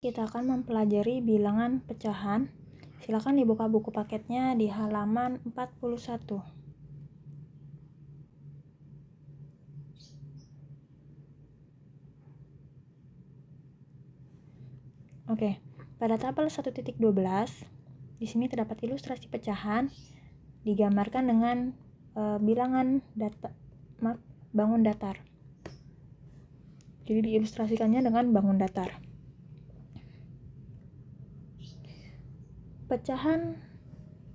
Kita akan mempelajari bilangan pecahan. Silakan dibuka buku paketnya di halaman 41. Oke, pada tabel 1.12 di sini terdapat ilustrasi pecahan digambarkan dengan bilangan bangun datar. Jadi diilustrasikannya dengan bangun datar. Pecahan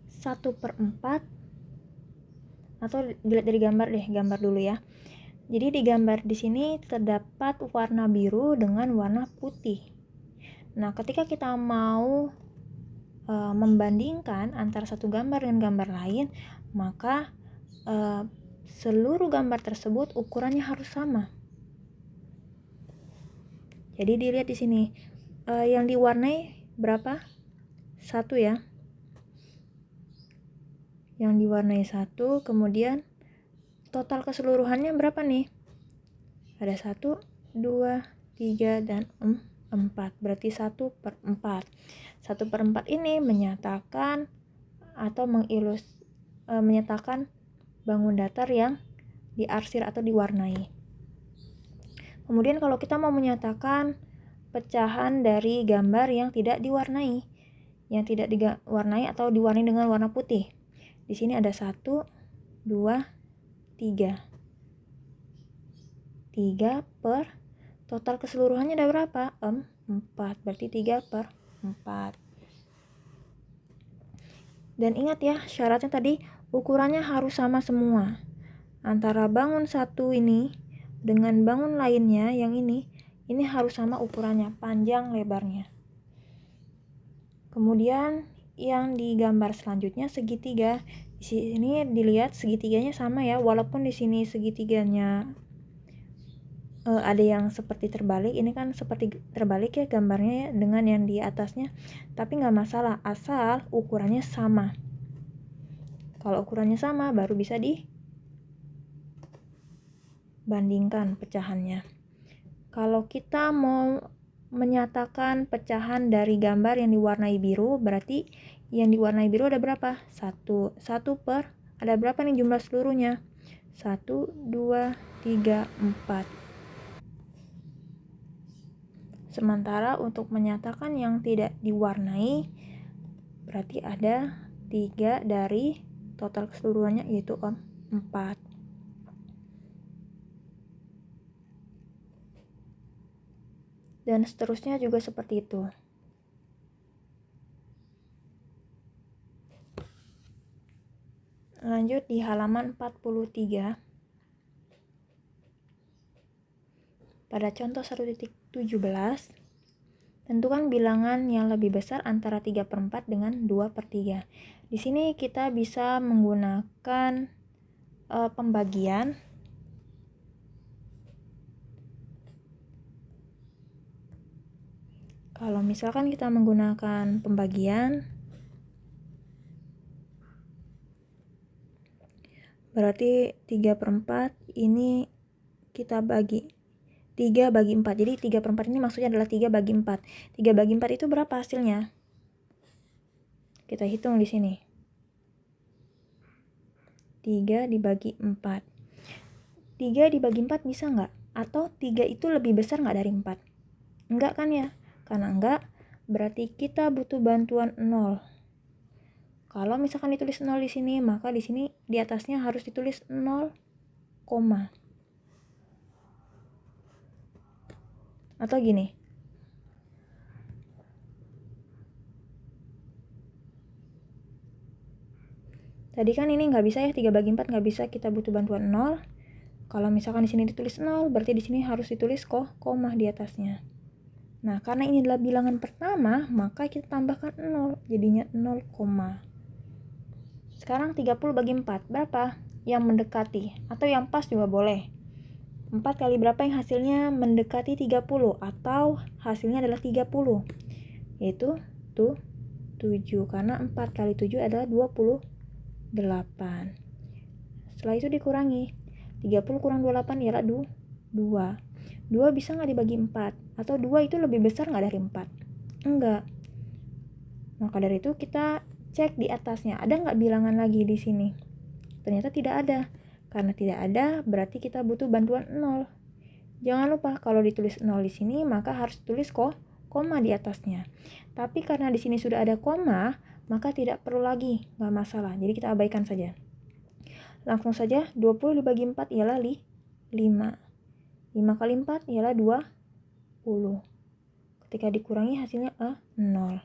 1/4 atau dilihat dari gambar deh, gambar dulu ya. Jadi di gambar di sini terdapat warna biru dengan warna putih. Nah, ketika kita mau membandingkan antara satu gambar dengan gambar lain, maka seluruh gambar tersebut ukurannya harus sama. Jadi dilihat di sini yang diwarnai berapa? 1 ya. Yang diwarnai 1, kemudian total keseluruhannya berapa nih? Ada 1, 2, 3, dan 4. Berarti 1/4. 1/4 ini menyatakan atau menyatakan bangun datar yang diarsir atau diwarnai. Kemudian kalau kita mau menyatakan pecahan dari gambar yang tidak diwarnai, atau diwarnai dengan warna putih. Di sini ada 1, 2, 3. 3 per total keseluruhannya ada berapa? 4. Berarti 3/4. Dan ingat ya, syaratnya tadi ukurannya harus sama semua. Antara bangun satu ini dengan bangun lainnya yang ini harus sama ukurannya, panjang lebarnya. Kemudian yang digambar selanjutnya segitiga. Di sini dilihat segitiganya sama ya, walaupun di sini segitiganya ada yang seperti terbalik. Ini kan seperti terbalik ya gambarnya ya dengan yang di atasnya, tapi nggak masalah asal ukurannya sama. Kalau ukurannya sama baru bisa dibandingkan pecahannya. Kalau kita mau menyatakan pecahan dari gambar yang diwarnai biru, berarti yang diwarnai biru ada berapa? 1 per ada berapa nih jumlah seluruhnya? 1, 2, 3, 4. Sementara untuk menyatakan yang tidak diwarnai berarti ada 3 dari total keseluruhannya, yaitu 4. Dan seterusnya juga seperti itu. Lanjut di halaman 43. Pada contoh 1.17, tentukan bilangan yang lebih besar antara 3/4 dengan 2/3. Di sini kita bisa menggunakan pembagian. Kalau misalkan kita menggunakan pembagian, berarti 3/4 ini kita bagi 3 bagi 4. Jadi 3/4 ini maksudnya adalah 3 bagi 4. 3 bagi 4 itu berapa hasilnya? Kita hitung di sini. 3 dibagi 4. 3 dibagi 4 bisa nggak? Atau 3 itu lebih besar nggak dari 4? Enggak kan ya? Karena enggak, berarti kita butuh bantuan 0. Kalau misalkan ditulis 0 di sini, maka di sini di atasnya harus ditulis 0, atau gini. Tadi kan ini nggak bisa ya, 3 bagi 4 nggak bisa, kita butuh bantuan 0. Kalau misalkan di sini ditulis 0, berarti di sini harus ditulis koma di atasnya. Nah, karena ini adalah bilangan pertama, maka kita tambahkan 0, jadinya 0, Sekarang 30 bagi 4, berapa? Yang mendekati, atau yang pas juga boleh. 4 kali berapa yang hasilnya mendekati 30, atau hasilnya adalah 30, yaitu 7, karena 4 kali 7 adalah 28. Setelah itu dikurangi, 30 kurang 28 ialah 2. 2 bisa nggak dibagi 4? Atau 2 itu lebih besar nggak dari 4? Enggak. Maka dari itu kita cek di atasnya, ada nggak bilangan lagi di sini? Ternyata tidak ada. Karena tidak ada, berarti kita butuh bantuan 0. Jangan lupa kalau ditulis 0 di sini, maka harus tulis koma di atasnya. Tapi karena di sini sudah ada koma, maka tidak perlu lagi, nggak masalah. Jadi kita abaikan saja. Langsung saja, 20 dibagi 4 ialah 5. 5 kali 4 ialah 20. Ketika dikurangi hasilnya 0.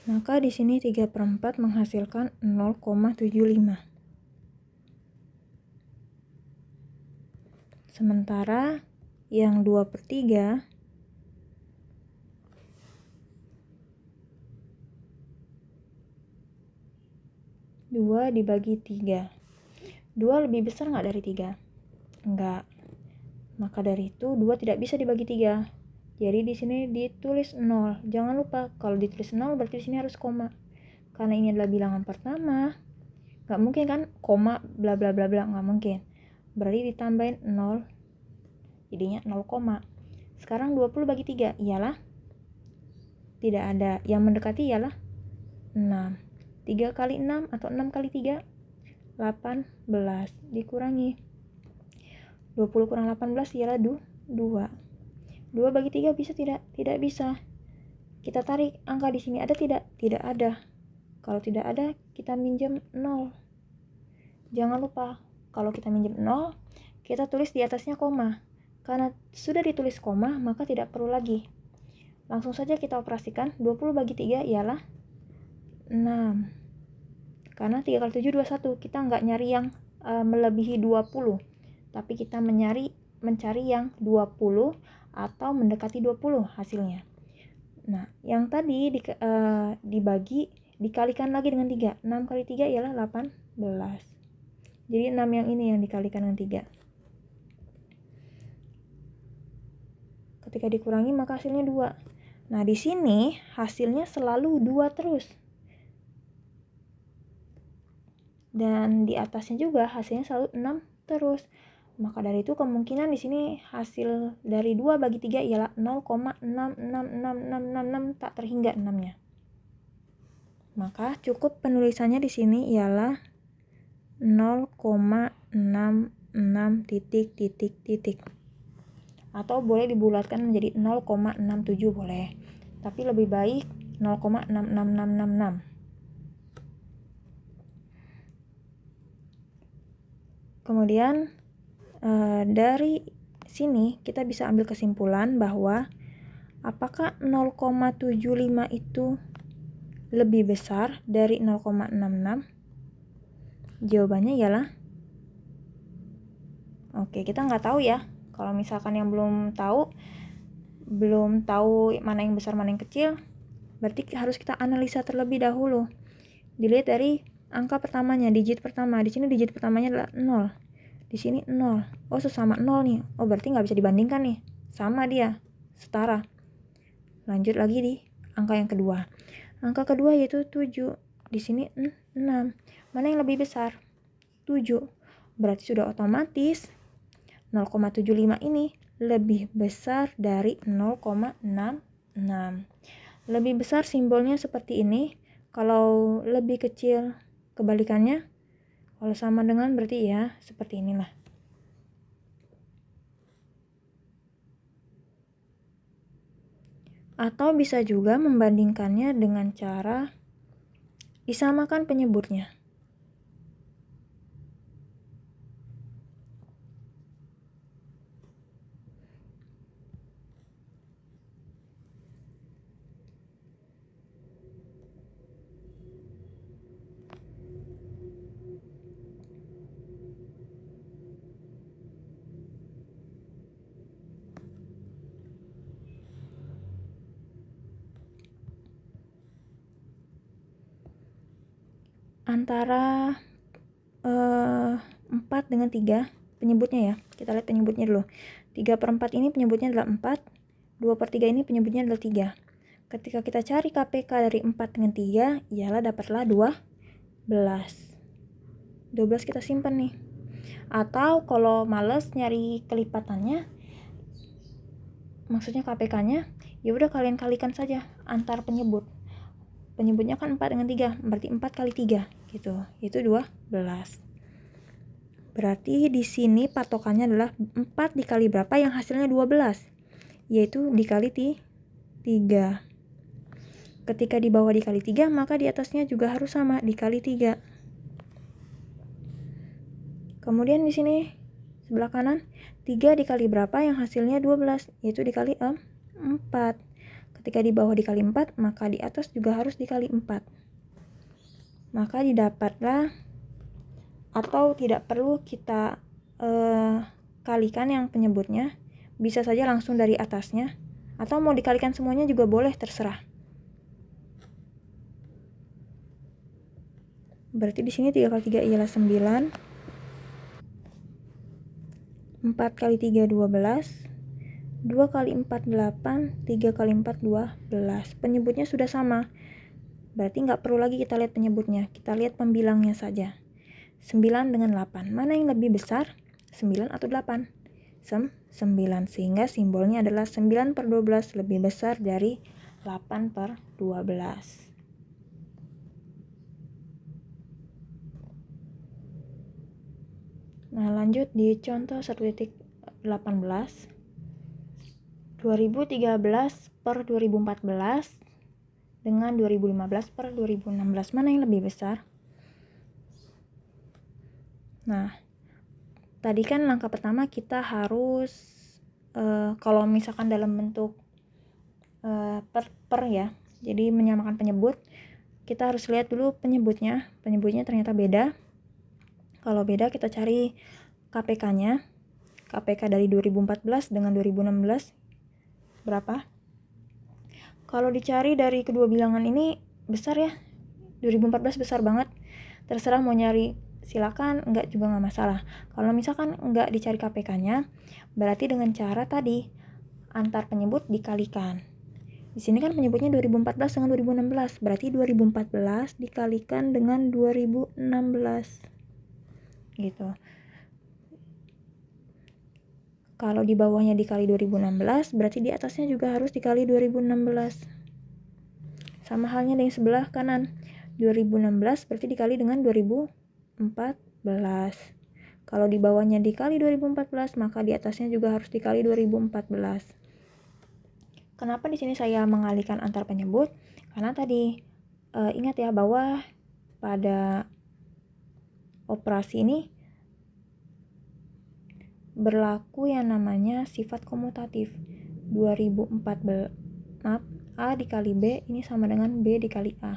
Maka di sini 3/4 menghasilkan 0,75. Sementara yang 2/3 2 dibagi 3. 2 lebih besar nggak dari 3? Enggak. Maka dari itu 2 tidak bisa dibagi 3. Jadi di sini ditulis 0. Jangan lupa kalau ditulis 0 berarti di sini harus koma. Karena ini adalah bilangan pertama, nggak mungkin kan koma bla bla bla bla, nggak mungkin. Berarti ditambahin 0, jadinya 0, sekarang 20 bagi 3 ialah tidak ada, yang mendekati ialah 6. 3 kali 6 atau 6 kali 3 18, dikurangi 20 kurang 18 ialah 2. 2 bagi 3 bisa tidak? Tidak bisa. Kita tarik angka di sini, ada tidak? Tidak ada. Kalau tidak ada, kita minjem 0. Jangan lupa, kalau kita minjem 0, kita tulis di atasnya koma. Karena sudah ditulis koma, maka tidak perlu lagi. Langsung saja kita operasikan. 20 bagi 3 ialah 6. Karena 3 kali 7 21. Kita nggak nyari yang melebihi 20. Tapi kita mencari yang 20 atau mendekati 20 hasilnya. Nah, yang tadi dikalikan lagi dengan 3. 6 kali 3 ialah 18. Jadi 6 yang ini yang dikalikan dengan 3. Ketika dikurangi maka hasilnya 2. Nah, di sini hasilnya selalu 2 terus. Dan di atasnya juga hasilnya selalu 6 terus. Maka dari itu kemungkinan di sini hasil dari 2 bagi 3 ialah 0,66666 tak terhingga 6-nya. Maka cukup penulisannya di sini ialah 0,66 ... Atau boleh dibulatkan menjadi 0,67 boleh. Tapi lebih baik 0,66666. Kemudian dari sini kita bisa ambil kesimpulan bahwa apakah 0,75 itu lebih besar dari 0,66? Jawabannya ialah oke, kita nggak tahu ya. Kalau misalkan yang belum tahu mana yang besar mana yang kecil, berarti harus kita analisa terlebih dahulu. Dilihat dari angka pertamanya, digit pertama. Di sini digit pertamanya adalah 0. Di sini 0. Oh, sesama 0 nih. Oh, berarti nggak bisa dibandingkan nih. Sama dia, setara. Lanjut lagi di angka yang kedua. Angka kedua yaitu 7. Di sini 6. Mana yang lebih besar? 7. Berarti sudah otomatis 0,75 ini lebih besar dari 0,66. Lebih besar simbolnya seperti ini. Kalau lebih kecil kebalikannya. Kalau sama dengan berarti ya seperti inilah. Atau bisa juga membandingkannya dengan cara disamakan penyebutnya. Antara 4 dengan 3 penyebutnya ya. Kita lihat penyebutnya dulu. 3/4 ini penyebutnya adalah 4. 2/3 ini penyebutnya adalah 3. Ketika kita cari KPK dari 4 dengan 3, ialah dapatlah 12. 12 kita simpan nih. Atau kalau males nyari kelipatannya, maksudnya KPK-nya, ya udah kalian kalikan saja antar penyebut. Penyebutnya kan 4 dengan 3, berarti 4 kali 3 gitu. Itu 12. Berarti di sini patokannya adalah 4 dikali berapa yang hasilnya 12, yaitu dikali 3. Ketika di bawah dikali 3, maka di atasnya juga harus sama, dikali 3. Kemudian di sini sebelah kanan 3 dikali berapa yang hasilnya 12, yaitu dikali 4. Ketika di bawah dikali 4, maka di atas juga harus dikali 4. Maka didapatlah, atau tidak perlu kita kalikan yang penyebutnya, bisa saja langsung dari atasnya, atau mau dikalikan semuanya juga boleh, terserah. Berarti di sini 3 kali 3 ialah 9. 4 kali 3 12, 2 kali 4 8, 3 kali 4 12. Penyebutnya sudah sama, berarti nggak perlu lagi kita lihat penyebutnya, kita lihat pembilangnya saja. 9 dengan 8, mana yang lebih besar? 9 atau 8? 9, sehingga simbolnya adalah 9 per 12 lebih besar dari 8 per 12. Nah, lanjut di contoh 1.18. 2013 per 2014 dengan 2015 per 2016, mana yang lebih besar? Nah, tadi kan langkah pertama kita harus kalau misalkan dalam bentuk per ya, jadi menyamakan penyebut, kita harus lihat dulu penyebutnya ternyata beda. Kalau beda, kita cari KPK-nya. KPK dari 2014 dengan 2016 berapa? Kalau dicari dari kedua bilangan ini besar ya, 2014 besar banget. Terserah mau nyari, silakan, enggak juga nggak masalah. Kalau misalkan enggak dicari KPK-nya, berarti dengan cara tadi, antar penyebut dikalikan. Di sini kan penyebutnya 2014 dengan 2016, berarti 2014 dikalikan dengan 2016. Gitu. Kalau di bawahnya dikali 2016, berarti di atasnya juga harus dikali 2016. Sama halnya dengan sebelah kanan. 2016 berarti dikali dengan 2014. Kalau di bawahnya dikali 2014, maka di atasnya juga harus dikali 2014. Kenapa di sini saya mengalihkan antar penyebut? Karena tadi ingat ya bahwa pada operasi ini berlaku yang namanya sifat komutatif. 2014, A dikali B ini sama dengan B dikali A.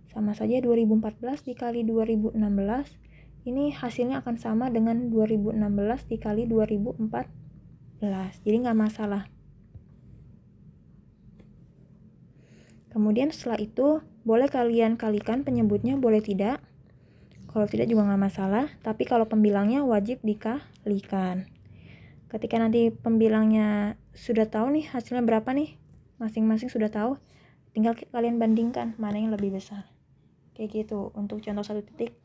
Sama saja 2014 dikali 2016, ini hasilnya akan sama dengan 2016 dikali 2014. Jadi nggak masalah. Kemudian setelah itu, boleh kalian kalikan penyebutnya, boleh tidak. Kalau tidak juga nggak masalah, tapi kalau pembilangnya wajib dikalikan. Ketika nanti pembilangnya sudah tahu nih hasilnya berapa nih, masing-masing sudah tahu, tinggal kalian bandingkan mana yang lebih besar. Kayak gitu untuk contoh 1.18.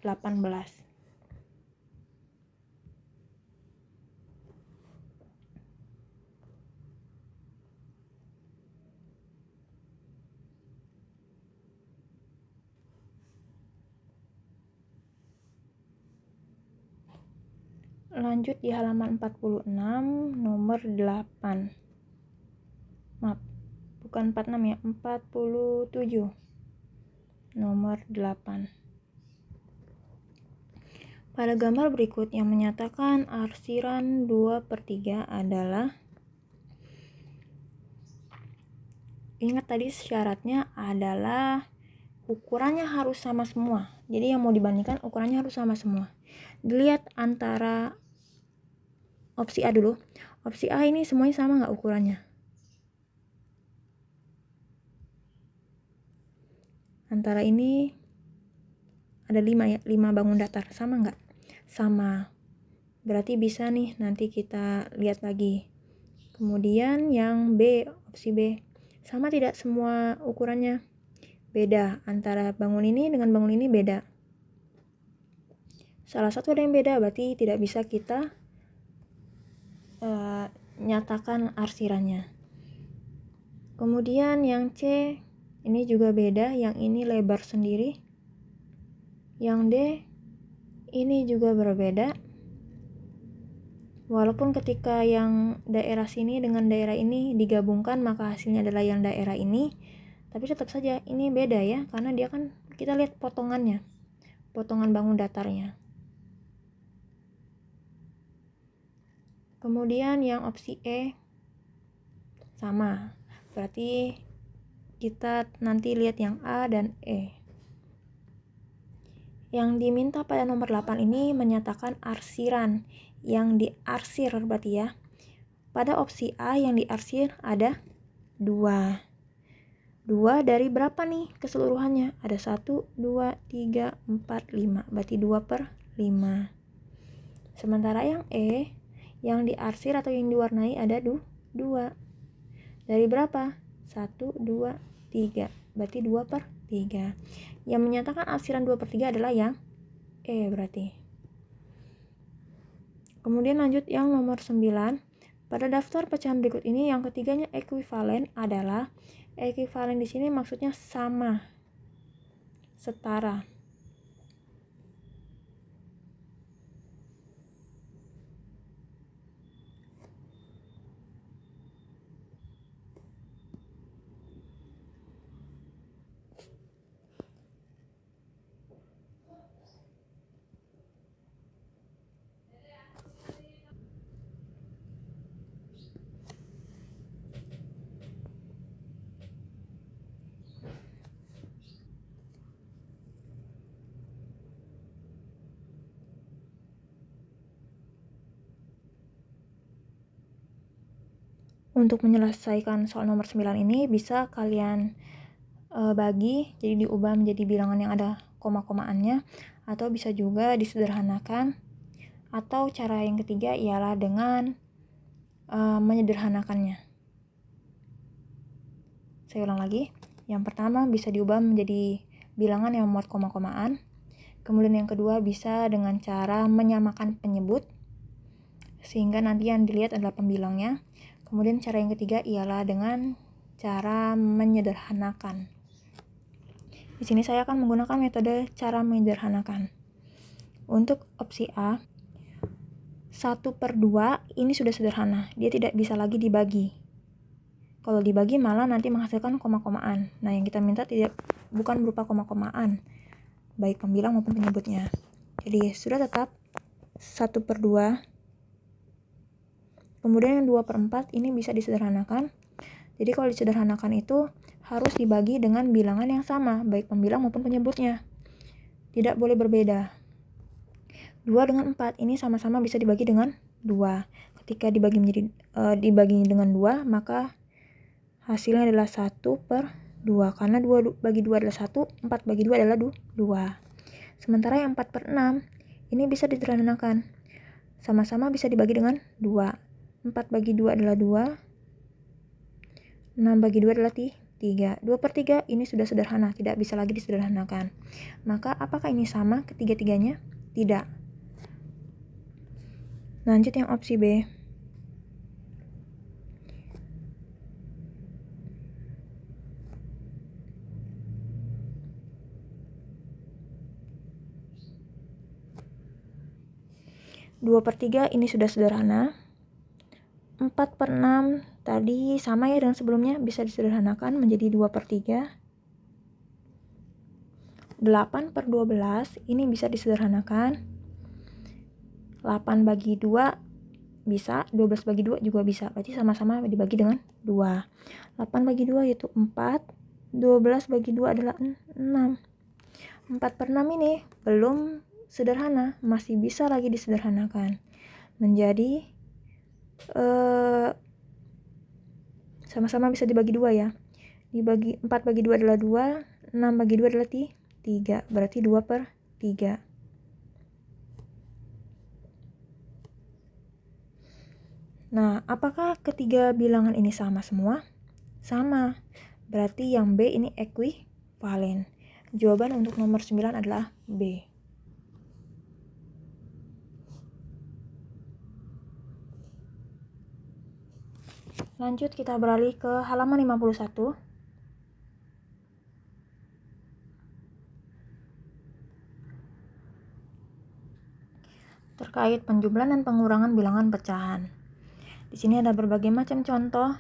Lanjut di halaman 46 nomor 8. Maaf, bukan 46 ya, 47. Nomor 8. Pada gambar berikut yang menyatakan arsiran 2/3 adalah, ingat tadi syaratnya adalah ukurannya harus sama semua. Jadi yang mau dibandingkan ukurannya harus sama semua. Dilihat antara opsi A dulu. Opsi A ini semuanya sama nggak ukurannya? Antara ini ada 5 ya, 5 bangun datar. Sama nggak? Sama. Berarti bisa nih nanti kita lihat lagi. Kemudian yang B, opsi B. Sama tidak semua ukurannya? Beda. Antara bangun ini dengan bangun ini beda. Salah satu ada yang beda, berarti tidak bisa kita nyatakan arsirannya. Kemudian yang C ini juga beda, yang ini lebar sendiri. Yang D ini juga berbeda. Walaupun ketika yang daerah sini dengan daerah ini digabungkan maka hasilnya adalah yang daerah ini, tapi tetap saja ini beda ya, karena dia kan kita lihat potongannya, potongan bangun datarnya. Kemudian yang opsi E sama, berarti kita nanti lihat yang A dan E. Yang diminta pada nomor 8 ini menyatakan arsiran. Yang diarsir berarti ya. Pada opsi A yang diarsir ada 2. 2 dari berapa nih keseluruhannya? Ada 1, 2, 3, 4, 5. Berarti 2/5. Sementara yang E, yang diarsir atau yang diwarnai ada 2. Dari berapa? 1, 2, 3. Berarti 2/3. Yang menyatakan arsiran 2/3 adalah yang E berarti. Kemudian lanjut yang nomor 9. Pada daftar pecahan berikut ini yang ketiganya ekuivalen adalah, ekuivalen di sini maksudnya sama, setara. Untuk menyelesaikan soal nomor 9 ini bisa kalian bagi, jadi diubah menjadi bilangan yang ada koma-komaannya, atau bisa juga disederhanakan, atau cara yang ketiga ialah dengan menyederhanakannya. Saya ulang lagi, yang pertama bisa diubah menjadi bilangan yang memuat koma-komaan, kemudian yang kedua bisa dengan cara menyamakan penyebut, sehingga nanti yang dilihat adalah pembilangnya. Kemudian cara yang ketiga ialah dengan cara menyederhanakan. Di sini saya akan menggunakan metode cara menyederhanakan. Untuk opsi A, 1/2 ini sudah sederhana, dia tidak bisa lagi dibagi. Kalau dibagi malah nanti menghasilkan koma-komaan. Nah, yang kita minta bukan berupa koma-komaan, baik pembilang maupun penyebutnya. Jadi sudah tetap 1/2. Kemudian yang 2/4 ini bisa disederhanakan. Jadi kalau disederhanakan itu harus dibagi dengan bilangan yang sama, baik pembilang maupun penyebutnya. Tidak boleh berbeda. 2 dengan 4 ini sama-sama bisa dibagi dengan 2. Ketika dibagi dengan 2, maka hasilnya adalah 1/2. Karena 2 bagi 2 adalah 1, 4 bagi 2 adalah 2. Sementara yang 4/6 ini bisa disederhanakan. Sama-sama bisa dibagi dengan 2. 4 bagi 2 adalah 2. 6 bagi 2 adalah 3. 2/3 ini sudah sederhana, tidak bisa lagi disederhanakan. Maka apakah ini sama ketiga-tiganya? Tidak. Lanjut yang opsi B. Dua per tiga ini sudah sederhana. 4/6 tadi sama ya dengan sebelumnya, bisa disederhanakan menjadi 2/3. 8/12 ini bisa disederhanakan. 8 bagi 2 bisa, 12 bagi 2 juga bisa. Berarti sama-sama dibagi dengan 2. 8 bagi 2 yaitu 4. 12 bagi 2 adalah 6. 4/6 ini belum sederhana, masih bisa lagi disederhanakan menjadi sama-sama bisa dibagi 2 ya. 4 bagi 2 adalah 2, 6 bagi 2 adalah 3, berarti 2/3. Nah, apakah ketiga bilangan ini sama semua? Sama. Berarti yang B ini ekuivalen. Jawaban untuk nomor 9 adalah B. Lanjut kita beralih ke halaman 51. Terkait penjumlahan dan pengurangan bilangan pecahan. Di sini ada berbagai macam contoh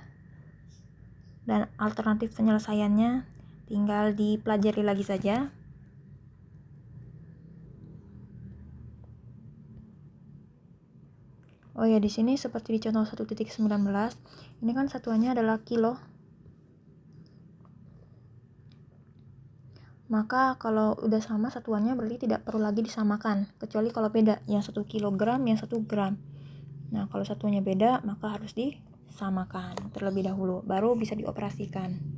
dan alternatif penyelesaiannya, tinggal dipelajari lagi saja. Oh ya, di sini seperti di contoh 1.19, ini kan satuannya adalah kilo. Maka kalau udah sama satuannya berarti tidak perlu lagi disamakan, kecuali kalau beda, yang 1 kilogram, yang 1 gram. Nah, kalau satuannya beda, maka harus disamakan terlebih dahulu, baru bisa dioperasikan.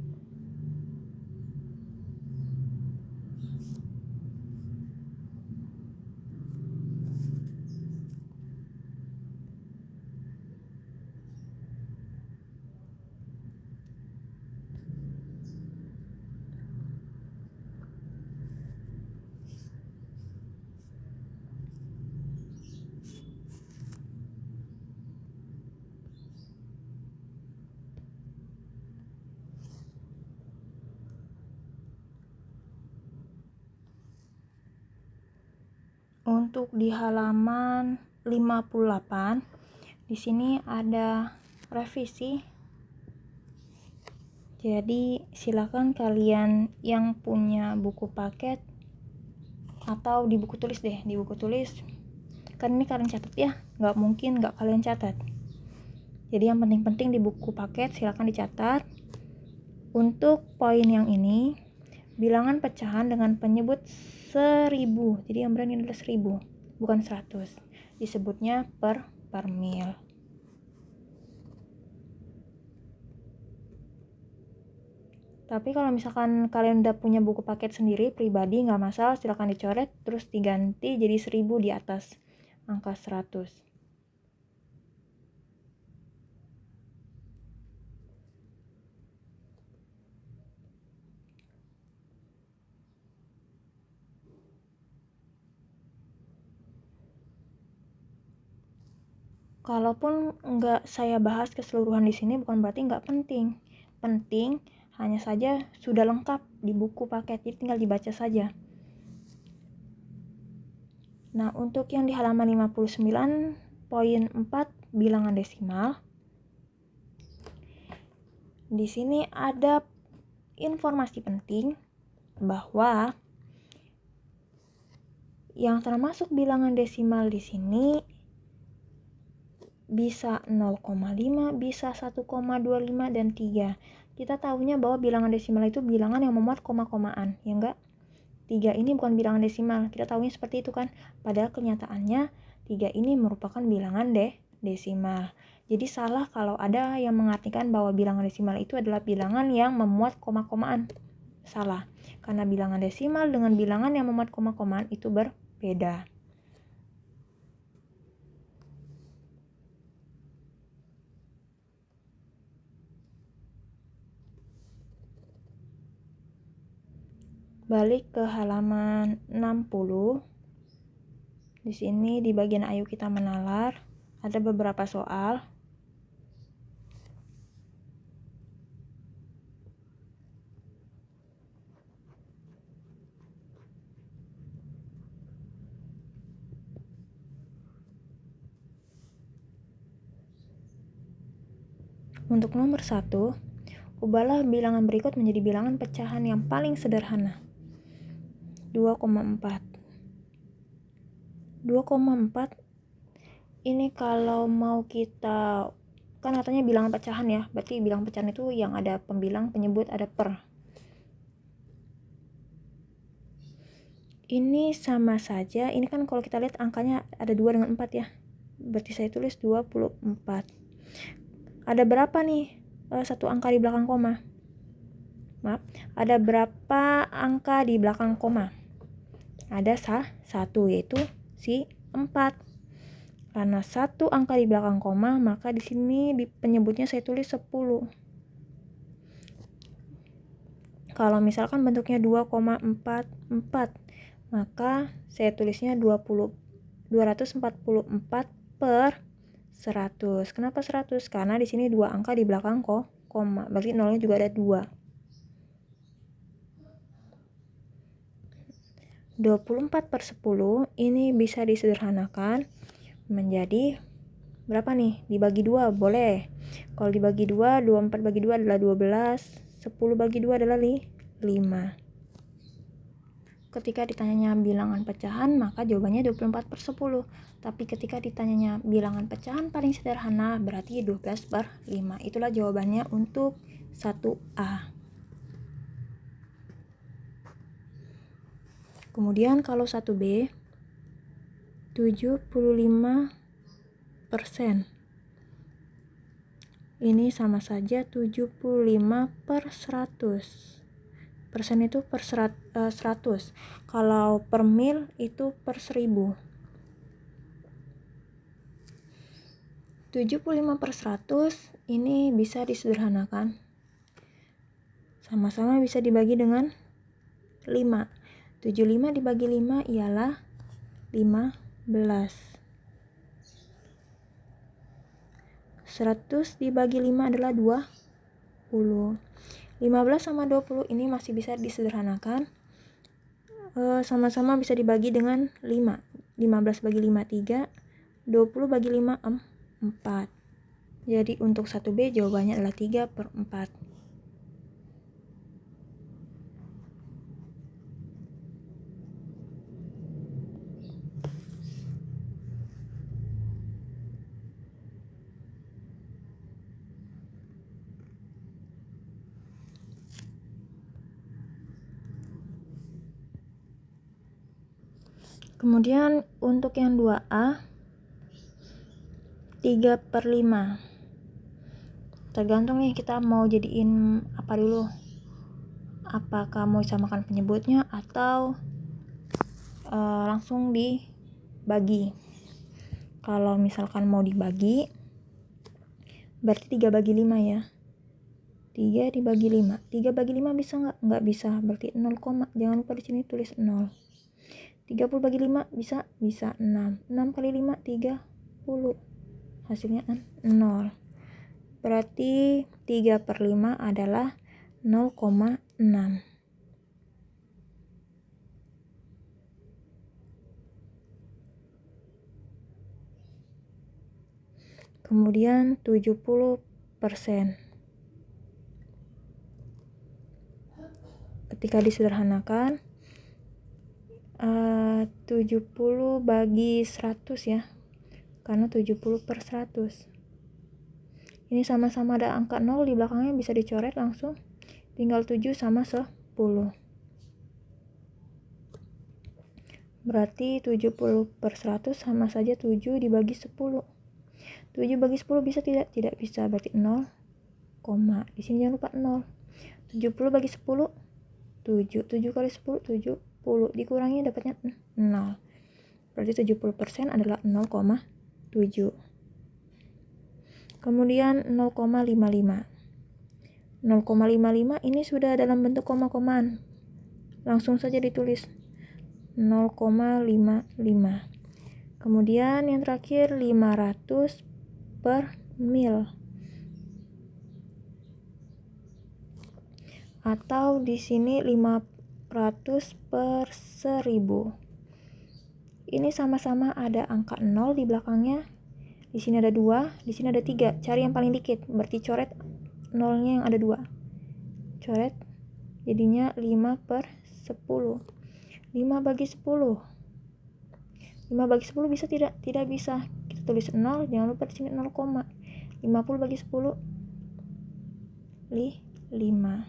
Untuk di halaman 58, di sini ada revisi. Jadi silakan kalian yang punya buku paket atau di buku tulis deh, di buku tulis. Kan ini kalian catat ya, nggak mungkin nggak kalian catat. Jadi yang penting-penting di buku paket silakan dicatat. Untuk poin yang ini, bilangan pecahan dengan penyebut 1000. Jadi yang benar ini adalah 1000, bukan 100. Disebutnya per mil. Tapi kalau misalkan kalian udah punya buku paket sendiri pribadi, nggak masalah, silakan dicoret terus diganti jadi 1000 di atas angka 100. Kalaupun nggak saya bahas keseluruhan di sini bukan berarti nggak penting. Penting, hanya saja sudah lengkap di buku paket, jadi tinggal dibaca saja. Nah, untuk yang di halaman 59, poin 4, bilangan desimal. Di sini ada informasi penting bahwa yang termasuk bilangan desimal di sini bisa 0,5, bisa 1,25 dan 3. Kita tahunya bahwa bilangan desimal itu bilangan yang memuat koma-komaan, ya enggak? 3 ini bukan bilangan desimal, kita tahunya seperti itu kan. Padahal kenyataannya 3 ini merupakan bilangan desimal. Jadi salah kalau ada yang mengartikan bahwa bilangan desimal itu adalah bilangan yang memuat koma-komaan. Salah, karena bilangan desimal dengan bilangan yang memuat koma-komaan itu berbeda. Balik ke halaman 60. Di sini di bagian ayo kita menalar ada beberapa soal. Untuk nomor 1, ubahlah bilangan berikut menjadi bilangan pecahan yang paling sederhana. 2,4. 2,4 ini kalau mau kita, kan katanya bilangan pecahan ya, berarti bilangan pecahan itu yang ada pembilang, penyebut, ada per. Ini sama saja, ini kan kalau kita lihat angkanya ada 2 dengan 4 ya, berarti saya tulis 24. Ada berapa nih satu angka di belakang koma? Maaf, ada berapa angka di belakang koma? Ada satu, yaitu si 4. Karena satu angka di belakang koma, maka di sini di penyebutnya saya tulis 10. Kalau misalkan bentuknya 2,44, maka saya tulisnya 244 per 100. Kenapa 100? Karena di sini dua angka di belakang koma, berarti nolnya juga ada 2. 24/10 ini bisa disederhanakan menjadi berapa nih? Dibagi 2 boleh. Kalau dibagi 2, 24 bagi 2 adalah 12, 10 bagi 2 adalah 5. Ketika ditanyanya bilangan pecahan, maka jawabannya 24/10. Tapi ketika ditanyanya bilangan pecahan paling sederhana, berarti 12/5. Itulah jawabannya untuk 1A. Kemudian kalau 1B, 75%. Ini sama saja 75/100. Persen itu per 100. Kalau per mil itu per 1000. 75/100 ini bisa disederhanakan. Sama-sama bisa dibagi dengan 5. 75 dibagi 5 ialah 15. 100 dibagi 5 adalah 20. 15 sama 20 ini masih bisa disederhanakan. Sama-sama bisa dibagi dengan 5. 15 bagi 5 3, 20 bagi 5 4. Jadi untuk 1B jawabannya adalah 3/4. Kemudian untuk yang 2A, 3/5. Tergantung nih kita mau jadiin apa dulu. Apakah mau disamakan penyebutnya atau langsung dibagi. Kalau misalkan mau dibagi, berarti 3 bagi 5 ya. 3 dibagi 5. 3 bagi 5 bisa nggak? Nggak bisa, berarti 0, jangan lupa di sini tulis 0. 30 bagi 5 bisa? Bisa 6. 6 kali 5 30. Hasilnya 0. Berarti 3/5 adalah 0,6. Kemudian 70%. Ketika disederhanakan, 70 bagi 100 ya, karena 70/100. Ini sama-sama ada angka 0 di belakangnya, bisa dicoret langsung, tinggal 7 sama 10. Berarti 70/100 sama saja 7 dibagi 10. 7 bagi 10 bisa tidak? Tidak bisa, berarti 0, di sini jangan lupa 0. 70 bagi 10 7. 7 kali 10 70. Dikurangi dapatnya 0. Berarti 70% adalah 0,7. Kemudian 0,55. 0,55 ini sudah dalam bentuk koma-komaan. Langsung saja ditulis 0,55. Kemudian yang terakhir 500 per mil. Atau di sini 500 per 1000. Ini sama-sama ada angka 0 di belakangnya. Di sini ada 2, di sini ada 3. Cari yang paling dikit, berarti coret nolnya yang ada 2. Coret, jadinya 5/10. 5 bagi 10. 5 bagi 10 bisa tidak? Tidak bisa. Kita tulis 0, jangan lupa di sini 0, 50 bagi 10 5.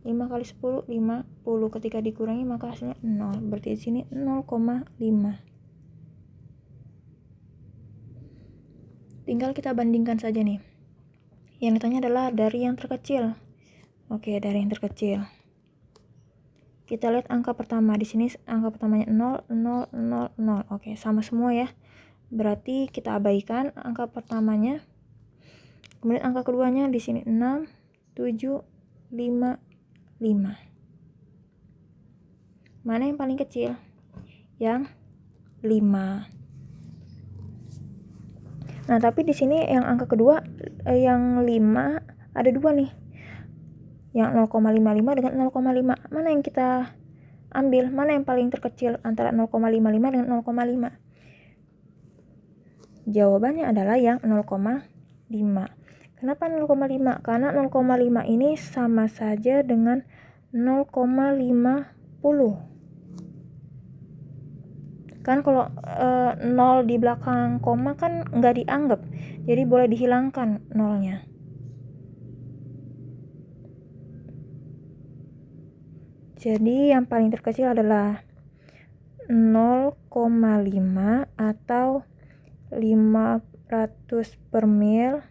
5 kali 10 50. Ketika dikurangi maka hasilnya 0. Berarti di sini 0,5. Tinggal kita bandingkan saja nih. Yang ditanya adalah dari yang terkecil. Oke, dari yang terkecil. Kita lihat angka pertama. Di sini angka pertamanya 0, 0, 0, 0. Oke, sama semua ya. Berarti kita abaikan angka pertamanya. Kemudian angka keduanya di sini 6, 7, 5, 5. Mana yang paling kecil? Yang 5. Nah, tapi di sini yang angka kedua, yang 5 ada 2 nih. Yang 0,55 dengan 0,5. Mana yang kita ambil? Mana yang paling terkecil antara 0,55 dengan 0,5? Jawabannya adalah yang 0,5. Kenapa 0,5? Karena 0,5 ini sama saja dengan 0,50. Kan kalau 0 di belakang koma kan nggak dianggap, jadi boleh dihilangkan nolnya. Jadi yang paling terkecil adalah 0,5 atau 500 per mil.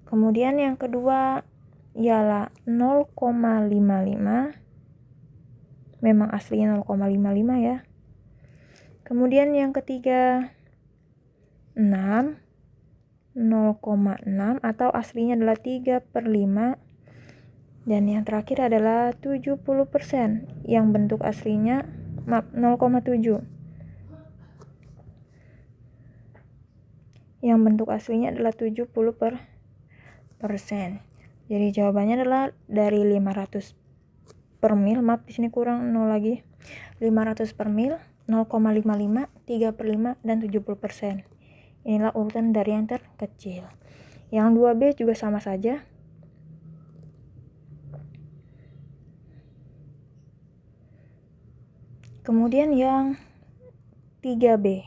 Kemudian yang kedua ialah 0,55. Memang aslinya 0,55 ya. Kemudian yang ketiga 6, 0,6 atau aslinya adalah 3/5. Dan yang terakhir adalah 70% yang bentuk aslinya 0,7. Yang bentuk aslinya adalah 70%. Jadi jawabannya adalah dari 500 per mil, maaf di sini kurang 0 lagi. 500 per mil, 0,55, 3/5 dan 70%. Inilah urutan dari yang terkecil. Yang 2B juga sama saja. Kemudian yang 3B.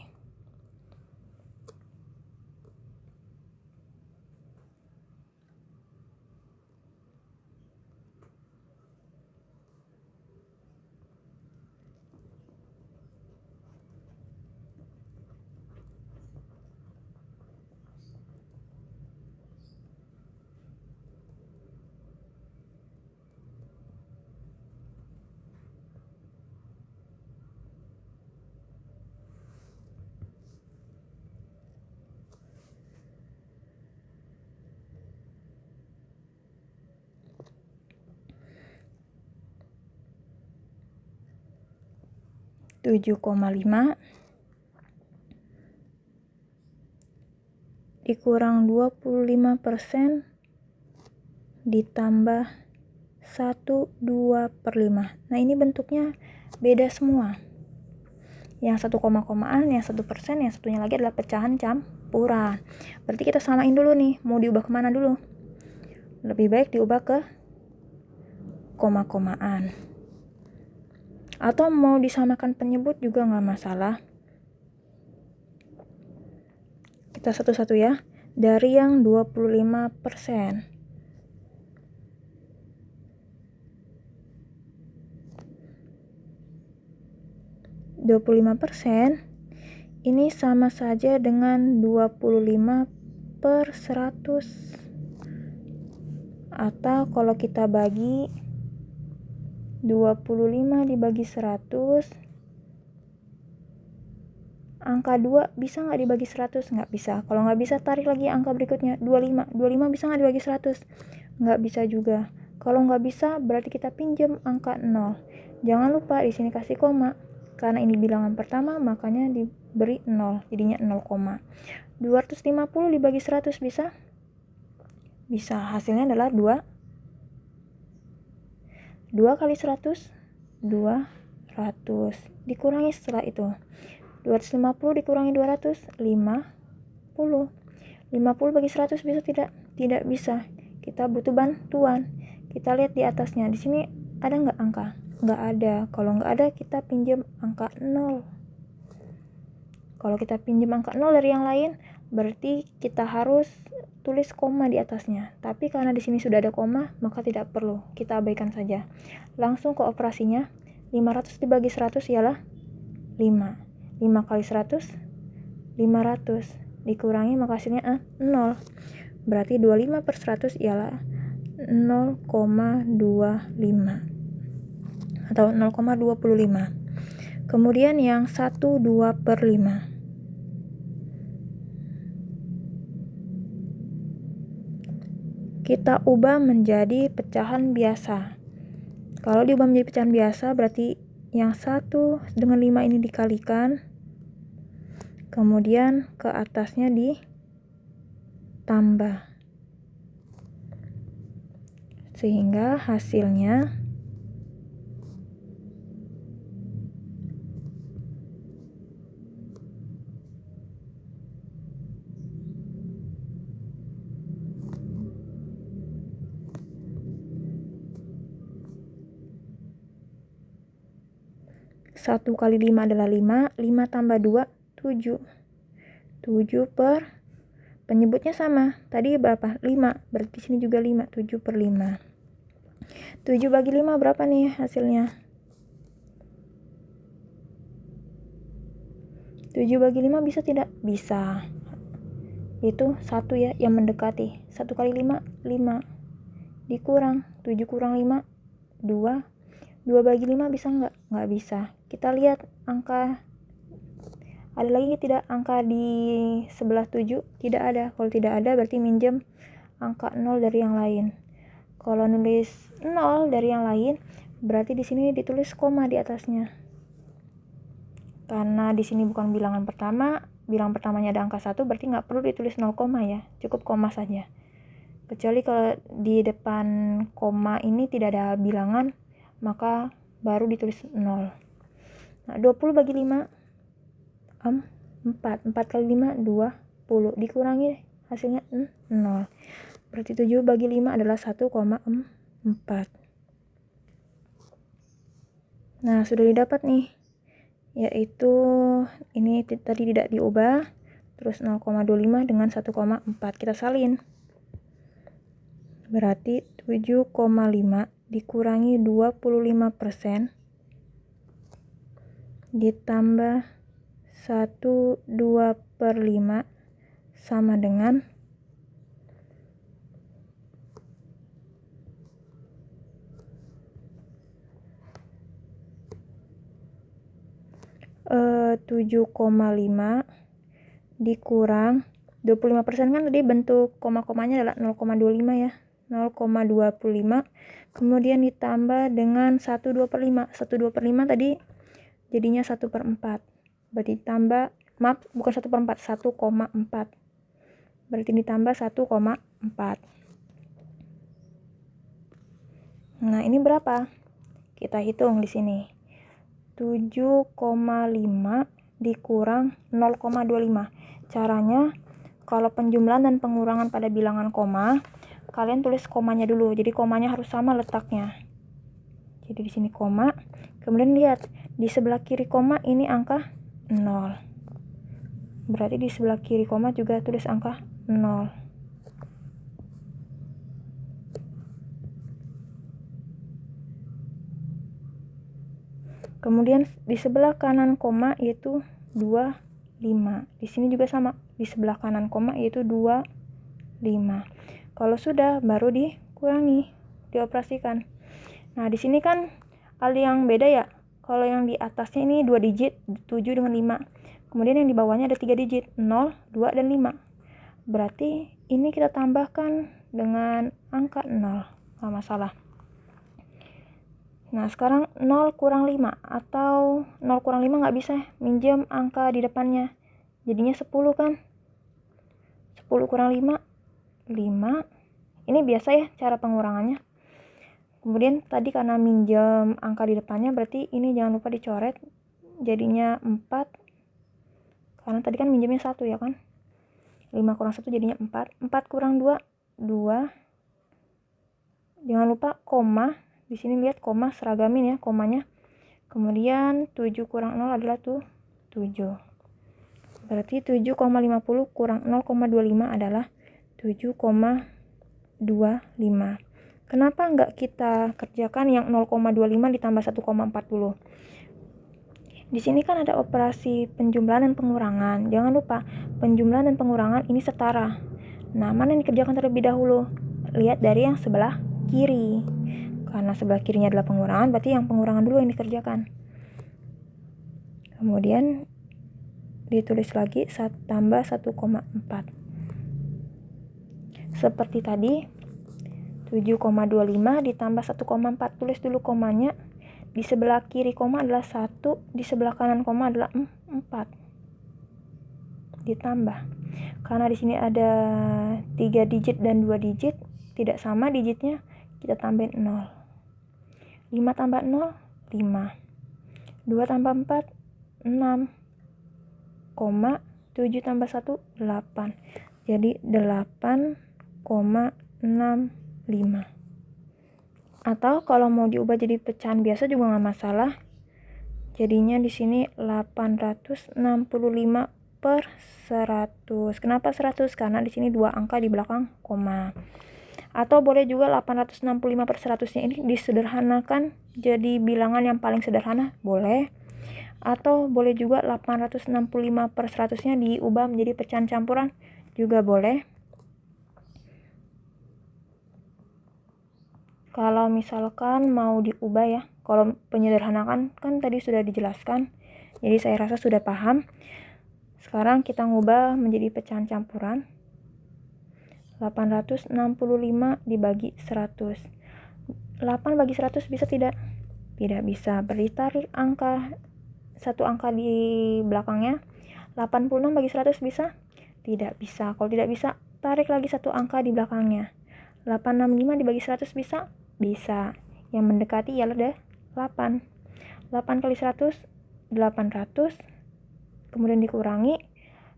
(7,5) dikurang 25% ditambah 1/2/5. Nah, ini bentuknya beda semua. Yang satu koma-komaan, yang 1%, yang satunya lagi adalah pecahan campuran. Berarti kita samain dulu nih, mau diubah kemana dulu? Lebih baik diubah ke koma-komaan. Atau mau disamakan penyebut juga nggak masalah. Kita satu-satu ya. Dari yang 25%. Ini sama saja dengan 25/100. Atau kalau kita bagi 25 dibagi 100, angka 2 bisa nggak dibagi 100? Nggak bisa. Kalau nggak bisa, tarik lagi angka berikutnya, 25. 25 bisa nggak dibagi 100? Nggak bisa juga. Kalau nggak bisa, berarti kita pinjam angka 0. Jangan lupa di sini kasih koma. Karena ini bilangan pertama, makanya diberi 0. Jadinya 0, 250 dibagi 100 bisa? Bisa. Hasilnya adalah 2. 2 kali 100, 200. Dikurangi setelah itu. 250 dikurangi 200, 50. 50 bagi 100 bisa tidak? Tidak bisa. Kita butuh bantuan. Kita lihat di atasnya. Di sini ada nggak angka? Nggak ada. Kalau nggak ada, kita pinjam angka 0. Kalau kita pinjam angka 0 dari yang lain, berarti kita harus tulis koma di atasnya. Tapi karena di sini sudah ada koma, maka tidak perlu. Kita abaikan saja. Langsung ke operasinya. 500 dibagi 100 ialah 5. 5 kali 100, 500. Dikurangi maka hasilnya 0. Berarti 25/100 ialah 0,25 atau 0,25. Kemudian yang 1/2/5. Kita ubah menjadi pecahan biasa. Kalau diubah menjadi pecahan biasa, berarti yang 1 dengan 5 ini dikalikan, kemudian ke atasnya tambah. Sehingga hasilnya satu kali 5 adalah 5, 5 tambah 2, 7. 7 per, penyebutnya sama, tadi berapa? 5, berarti sini juga 5, 7 per 5. 7 bagi 5 berapa nih hasilnya? 7 bagi 5 bisa tidak? Bisa. Itu 1 ya, yang mendekati. 1 kali 5, 5. Dikurang, 7 kurang 5, 2. 2 bagi 5 bisa nggak? Nggak bisa. Kita lihat angka, ada lagi tidak angka di sebelah 7? Tidak ada. Kalau tidak ada berarti minjem angka 0 dari yang lain. Kalau nulis 0 dari yang lain, berarti di sini ditulis koma di atasnya. Karena di sini bukan bilangan pertama, bilangan pertamanya ada angka 1, berarti nggak perlu ditulis 0 koma ya, cukup koma saja. Kecuali kalau di depan koma ini tidak ada bilangan, maka baru ditulis 0. Nah, 20 bagi 5, 4. 4 kali 5, 20. Dikurangi hasilnya 0. Berarti 7 bagi 5 adalah 1,4. Nah, sudah didapat nih. Yaitu ini tadi tidak diubah. Terus 0,25 dengan 1,4. Kita salin. Berarti 7,5 dikurangi 25% ditambah 1/2/5 sama dengan 7,5 dikurang 25%, kan tadi bentuk koma-komanya adalah 0,25 ya, 0,25, kemudian ditambah dengan 1/2/5. 1/2/5 tadi jadinya 1/4. Berarti ditambah, maaf, bukan 1/4, 1,4. Berarti ditambah 1,4. Nah, ini berapa? Kita hitung di sini. 7,5 dikurang 0,25. Caranya, kalau penjumlahan dan pengurangan pada bilangan koma, kalian tulis komanya dulu. Jadi komanya harus sama letaknya. Jadi di sini koma. Kemudian lihat di sebelah kiri koma ini angka 0. Berarti di sebelah kiri koma juga tulis angka 0. Kemudian di sebelah kanan koma yaitu 25. Di sini juga sama, di sebelah kanan koma yaitu 25. Kalau sudah baru dikurangi, dioperasikan. Nah, di sini kan ada yang beda ya. Kalau yang di atasnya ini 2 digit, 7 dengan 5. Kemudian yang di bawahnya ada 3 digit, 0, 2, dan 5. Berarti ini kita tambahkan dengan angka 0. Nggak masalah. Nah, sekarang 0 kurang 5, atau 0 kurang 5 nggak bisa, minjem angka di depannya. Jadinya 10 kan? 10 kurang 5, 5. Ini biasa ya cara pengurangannya. Kemudian tadi karena minjem angka di depannya, berarti ini jangan lupa dicoret. Jadinya 4. Karena tadi kan minjemnya 1 ya kan? 5 kurang 1 jadinya 4. 4 kurang 2, 2. Jangan lupa koma. Di sini lihat koma, seragamin ya komanya. Kemudian 7 kurang 0 adalah 7. Berarti 7,50 kurang 0,25 adalah 7,25. Kenapa enggak kita kerjakan yang 0,25 ditambah 1,40? Di sini kan ada operasi penjumlahan dan pengurangan. Jangan lupa, penjumlahan dan pengurangan ini setara. Nah, mana yang dikerjakan terlebih dahulu? Lihat dari yang sebelah kiri. Karena sebelah kirinya adalah pengurangan, berarti yang pengurangan dulu yang dikerjakan. Kemudian ditulis lagi tambah 1,4. Seperti tadi, 7,25 ditambah 1,4. Tulis dulu komanya. Di sebelah kiri koma adalah 1, di sebelah kanan koma adalah 4. ditambah. Karena di sini ada 3 digit dan 2 digit, tidak sama digitnya, kita tambahin 0. 5 tambah 0, 5. 2 tambah 4, 6. 7 tambah 1, 8. Jadi 8,65. Atau kalau mau diubah jadi pecahan biasa juga nggak masalah. Jadinya di sini 865 per 100. Kenapa 100? Karena di sini 2 angka di belakang koma. Atau boleh juga 865 per 100-nya ini disederhanakan jadi bilangan yang paling sederhana, boleh. Atau boleh juga 865 per 100-nya diubah menjadi pecahan campuran, juga boleh. Kalau misalkan mau diubah ya, kalau penyederhanakan kan tadi sudah dijelaskan, jadi saya rasa sudah paham. Sekarang kita ngubah menjadi pecahan campuran. 865 dibagi 100. 8 bagi 100 bisa tidak? Tidak bisa, berarti tarik satu angka di belakangnya. 86 bagi 100 bisa? Tidak bisa. Kalau tidak bisa, tarik lagi satu angka di belakangnya. 865 dibagi 100 bisa? Bisa. Yang mendekati ialah 8. 8 kali 100, 800. Kemudian dikurangi,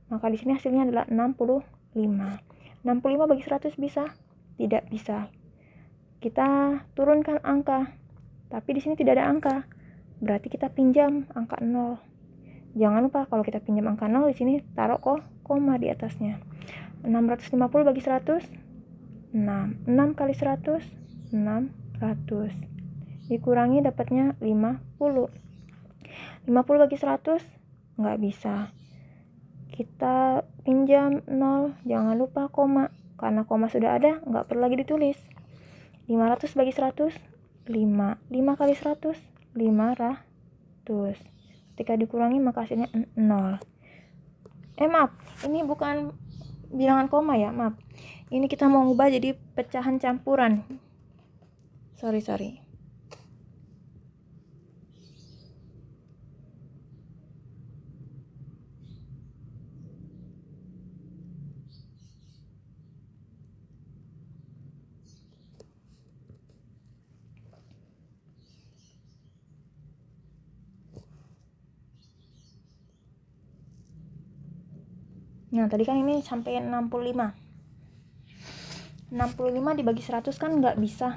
maka di sini hasilnya adalah 65. 65 bagi 100 bisa? Tidak bisa. Kita turunkan angka, tapi di sini tidak ada angka. Berarti kita pinjam angka 0. Jangan lupa kalau kita pinjam angka 0 di sini taruh koma di atasnya. 650 bagi 100, 6. 6 kali 100, 600. Dikurangi dapatnya 50. 50 bagi 100 nggak bisa. Kita pinjam 0, jangan lupa koma. Karena koma sudah ada, nggak perlu lagi ditulis. 500 bagi 100, 5. 5 kali 100, 500. Ketika dikurangi maka hasilnya 0. Maaf, ini bukan bilangan koma ya, maaf. Ini kita mau ubah jadi pecahan campuran. Sorry. Nah, tadi kan ini sampai 65. 65 dibagi 100 kan nggak bisa.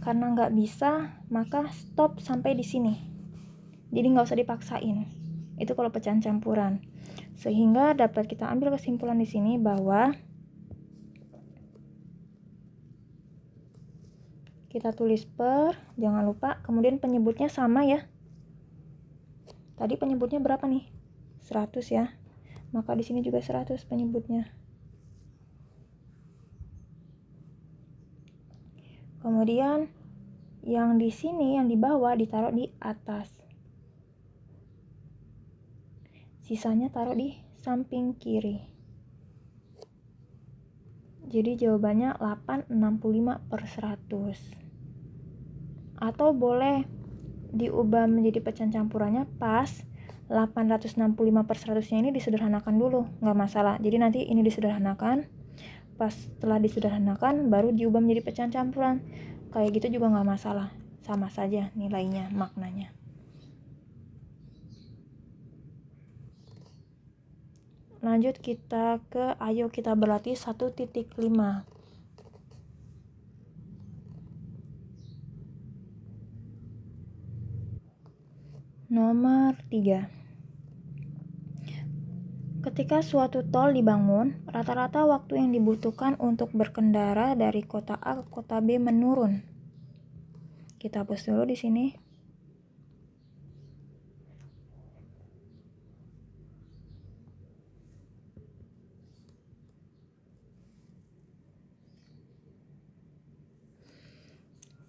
Karena nggak bisa, maka stop sampai di sini. Jadi nggak usah dipaksain. Itu kalau pecahan campuran. Sehingga dapat kita ambil kesimpulan di sini bahwa kita tulis per, jangan lupa, kemudian penyebutnya sama ya. Tadi penyebutnya berapa nih? 100 ya. Maka di sini juga 100 penyebutnya. Kemudian yang di sini, yang di bawah ditaruh di atas. Sisanya taruh di samping kiri. Jadi jawabannya 865 per 100. Atau boleh diubah menjadi pecahan campurannya pas 865 per 100-nya ini disederhanakan dulu, nggak masalah. Jadi nanti ini disederhanakan, pas setelah disederhanakan baru diubah menjadi pecahan campuran. Kayak gitu juga nggak masalah, sama saja nilainya, maknanya. Lanjut kita ke ayo kita berlatih 1.5. Nomor 3. Ketika suatu tol dibangun, rata-rata waktu yang dibutuhkan untuk berkendara dari kota A ke kota B menurun. Kita hapus dulu di sini.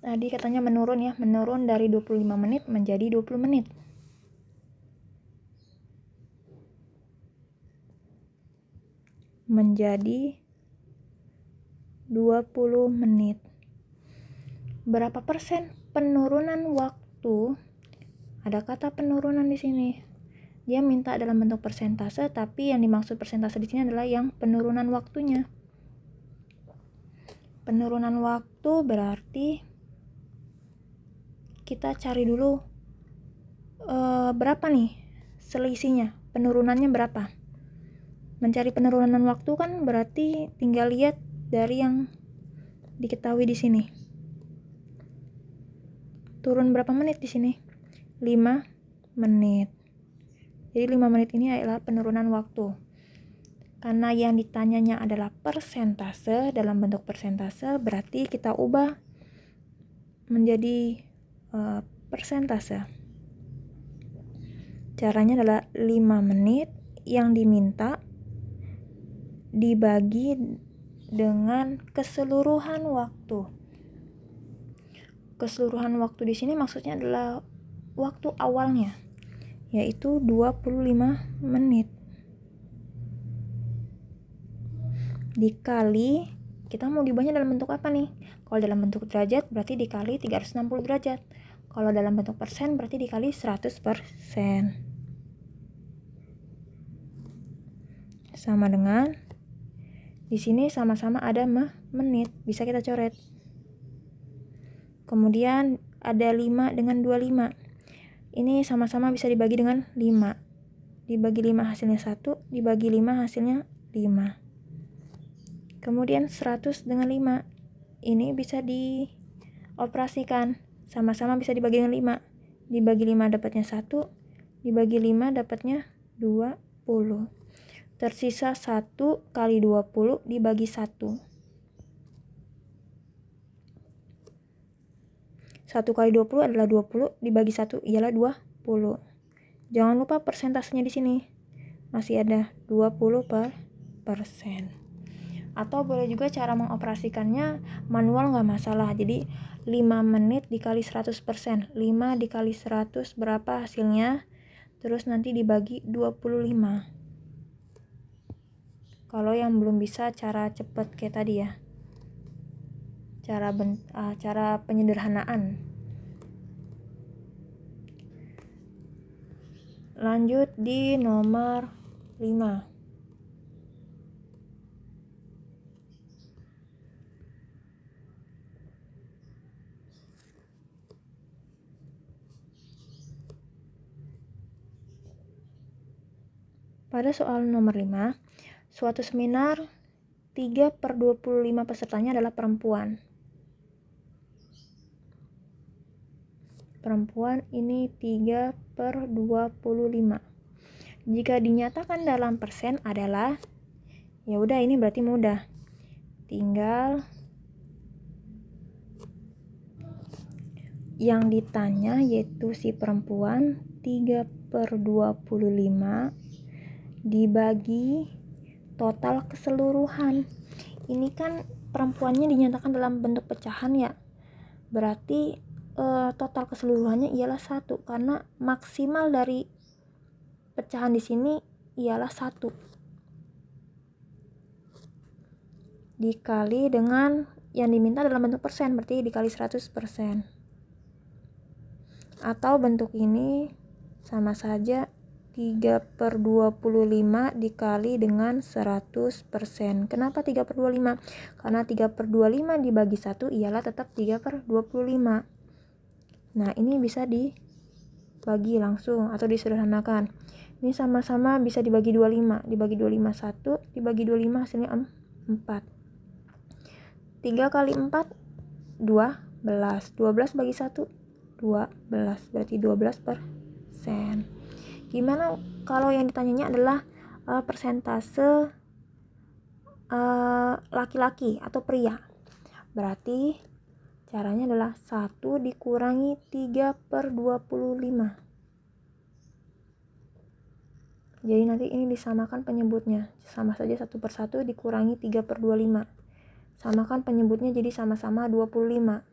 Tadi katanya menurun ya, menurun dari 25 menit menjadi 20 menit. Menjadi 20 menit. Berapa persen penurunan waktu? Ada kata penurunan di sini. dia minta dalam bentuk persentase, tapi yang dimaksud persentase di sini adalah yang penurunan waktunya. Penurunan waktu berarti kita cari dulu berapa nih selisihnya, penurunannya berapa. Mencari penurunan waktu kan berarti tinggal lihat dari yang diketahui di sini. Turun berapa menit di sini? 5 menit. Jadi 5 menit ini adalah penurunan waktu. Karena yang ditanyanya adalah persentase, dalam bentuk persentase, berarti kita ubah menjadi persentase. Caranya adalah 5 menit yang diminta dibagi dengan keseluruhan waktu. Keseluruhan waktu di sini maksudnya adalah waktu awalnya, yaitu 25 menit. Dikali, kita mau diubahnya dalam bentuk apa nih? Kalau dalam bentuk derajat berarti dikali 360 derajat. Kalau dalam bentuk persen berarti dikali 100%. Sama dengan di sini sama-sama ada menit, bisa kita coret. Kemudian ada 5 dengan 25. Ini sama-sama bisa dibagi dengan 5. Dibagi 5 hasilnya 1, dibagi 5 hasilnya 5. Kemudian 100 dengan 5. Ini bisa dioperasikan. Sama-sama bisa dibagi dengan 5. Dibagi 5 dapatnya 1, dibagi 5 dapatnya 20. Tersisa 1 kali 20 dibagi 1. 1 kali 20 adalah 20, dibagi 1 ialah 20. Jangan lupa persentasenya di sini. Masih ada 20%. Atau boleh juga cara mengoperasikannya manual nggak masalah. Jadi 5 menit dikali 100%. 5 dikali 100 berapa hasilnya? Terus nanti dibagi 25. Kalau yang belum bisa cara cepet kayak tadi ya. Cara penyederhanaan. Lanjut di nomor 5. Pada soal nomor 5, suatu seminar 3/25 pesertanya adalah perempuan. Perempuan ini 3/25. Jika dinyatakan dalam persen adalah, ya udah ini berarti mudah. Tinggal yang ditanya yaitu si perempuan 3/25 dibagi total keseluruhan. Ini kan perempuannya dinyatakan dalam bentuk pecahan ya. Berarti total keseluruhannya ialah 1 karena maksimal dari pecahan di sini ialah 1. Dikali dengan yang diminta dalam bentuk persen, berarti dikali 100%. Atau bentuk ini sama saja 3/25 dikali dengan 100%. Kenapa 3/25? Karena 3/25 dibagi 1 ialah tetap 3/25. Nah, ini bisa dibagi langsung atau disederhanakan. Ini sama-sama bisa dibagi 25. Dibagi 25 1, dibagi 25 hasilnya 4. 3 kali 4 12. 12 bagi 1 12. Berarti 12%. Gimana kalau yang ditanyanya adalah persentase laki-laki atau pria? Berarti caranya adalah 1 dikurangi 3/25. Jadi nanti ini disamakan penyebutnya. Sama saja 1/1 dikurangi 3/25. Samakan penyebutnya jadi sama-sama 25.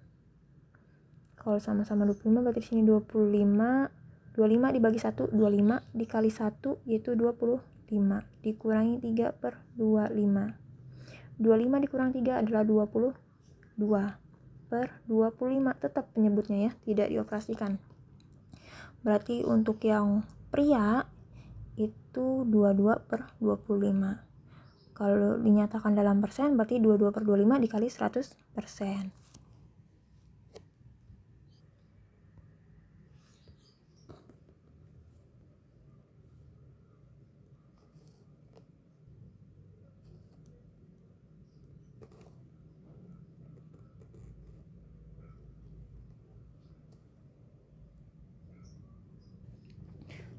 Kalau sama-sama 25 berarti di sini 25. 25 dibagi 1, 25 dikali 1 yaitu 25. Dikurangi 3/25. 25 dikurang 3 adalah 22/25, tetap penyebutnya ya, tidak dioperasikan. Berarti untuk yang pria itu 22/25. Kalau dinyatakan dalam persen berarti 22/25 dikali 100%.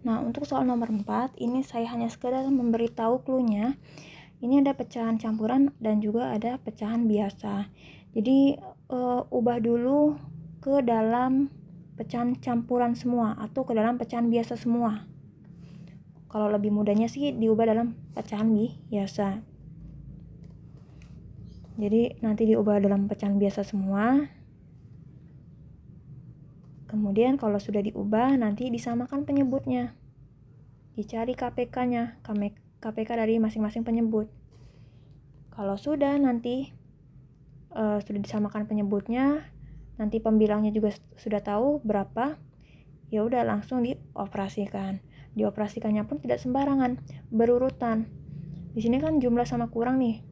Nah, untuk soal nomor 4, ini saya hanya sekedar memberitahu clue-nya. Ini ada pecahan campuran dan juga ada pecahan biasa. Jadi, ubah dulu ke dalam pecahan campuran semua atau ke dalam pecahan biasa semua. Kalau lebih mudahnya sih diubah dalam pecahan biasa. Jadi, nanti diubah dalam pecahan biasa semua. Kemudian kalau sudah diubah, nanti disamakan penyebutnya. Dicari KPK-nya, KPK dari masing-masing penyebut. Kalau sudah nanti sudah disamakan penyebutnya, nanti pembilangnya juga sudah tahu berapa, ya udah langsung dioperasikan. Dioperasikannya pun tidak sembarangan, berurutan. Di sini kan jumlah sama kurang nih.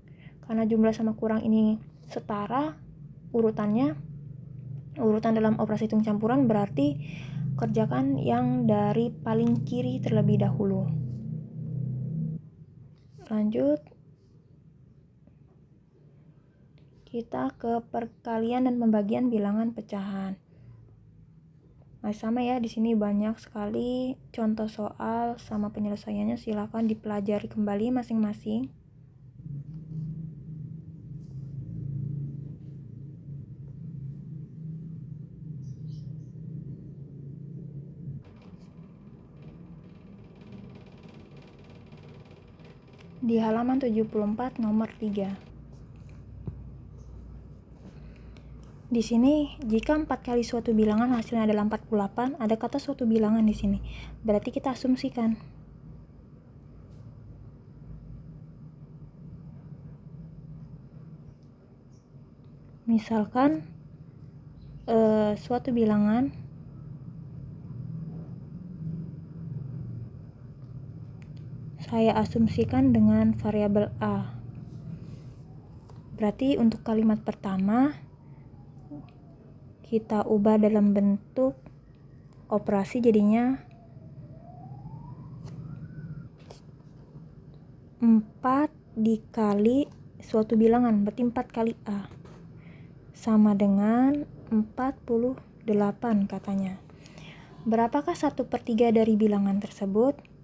Karena jumlah sama kurang ini setara, urutan dalam operasi hitung campuran berarti kerjakan yang dari paling kiri terlebih dahulu. Lanjut, kita ke perkalian dan pembagian bilangan pecahan. Masih sama ya, di sini banyak sekali contoh soal sama penyelesaiannya, silakan dipelajari kembali masing-masing. Di halaman 74 nomor 3. Di sini jika 4 kali suatu bilangan hasilnya adalah 48, ada kata suatu bilangan di sini. Berarti kita asumsikan. Misalkan suatu bilangan saya asumsikan dengan variabel A. Berarti untuk kalimat pertama kita ubah dalam bentuk operasi, jadinya 4 dikali suatu bilangan, berarti 4 kali A sama dengan 48 katanya. Berapakah 1/3 dari bilangan tersebut?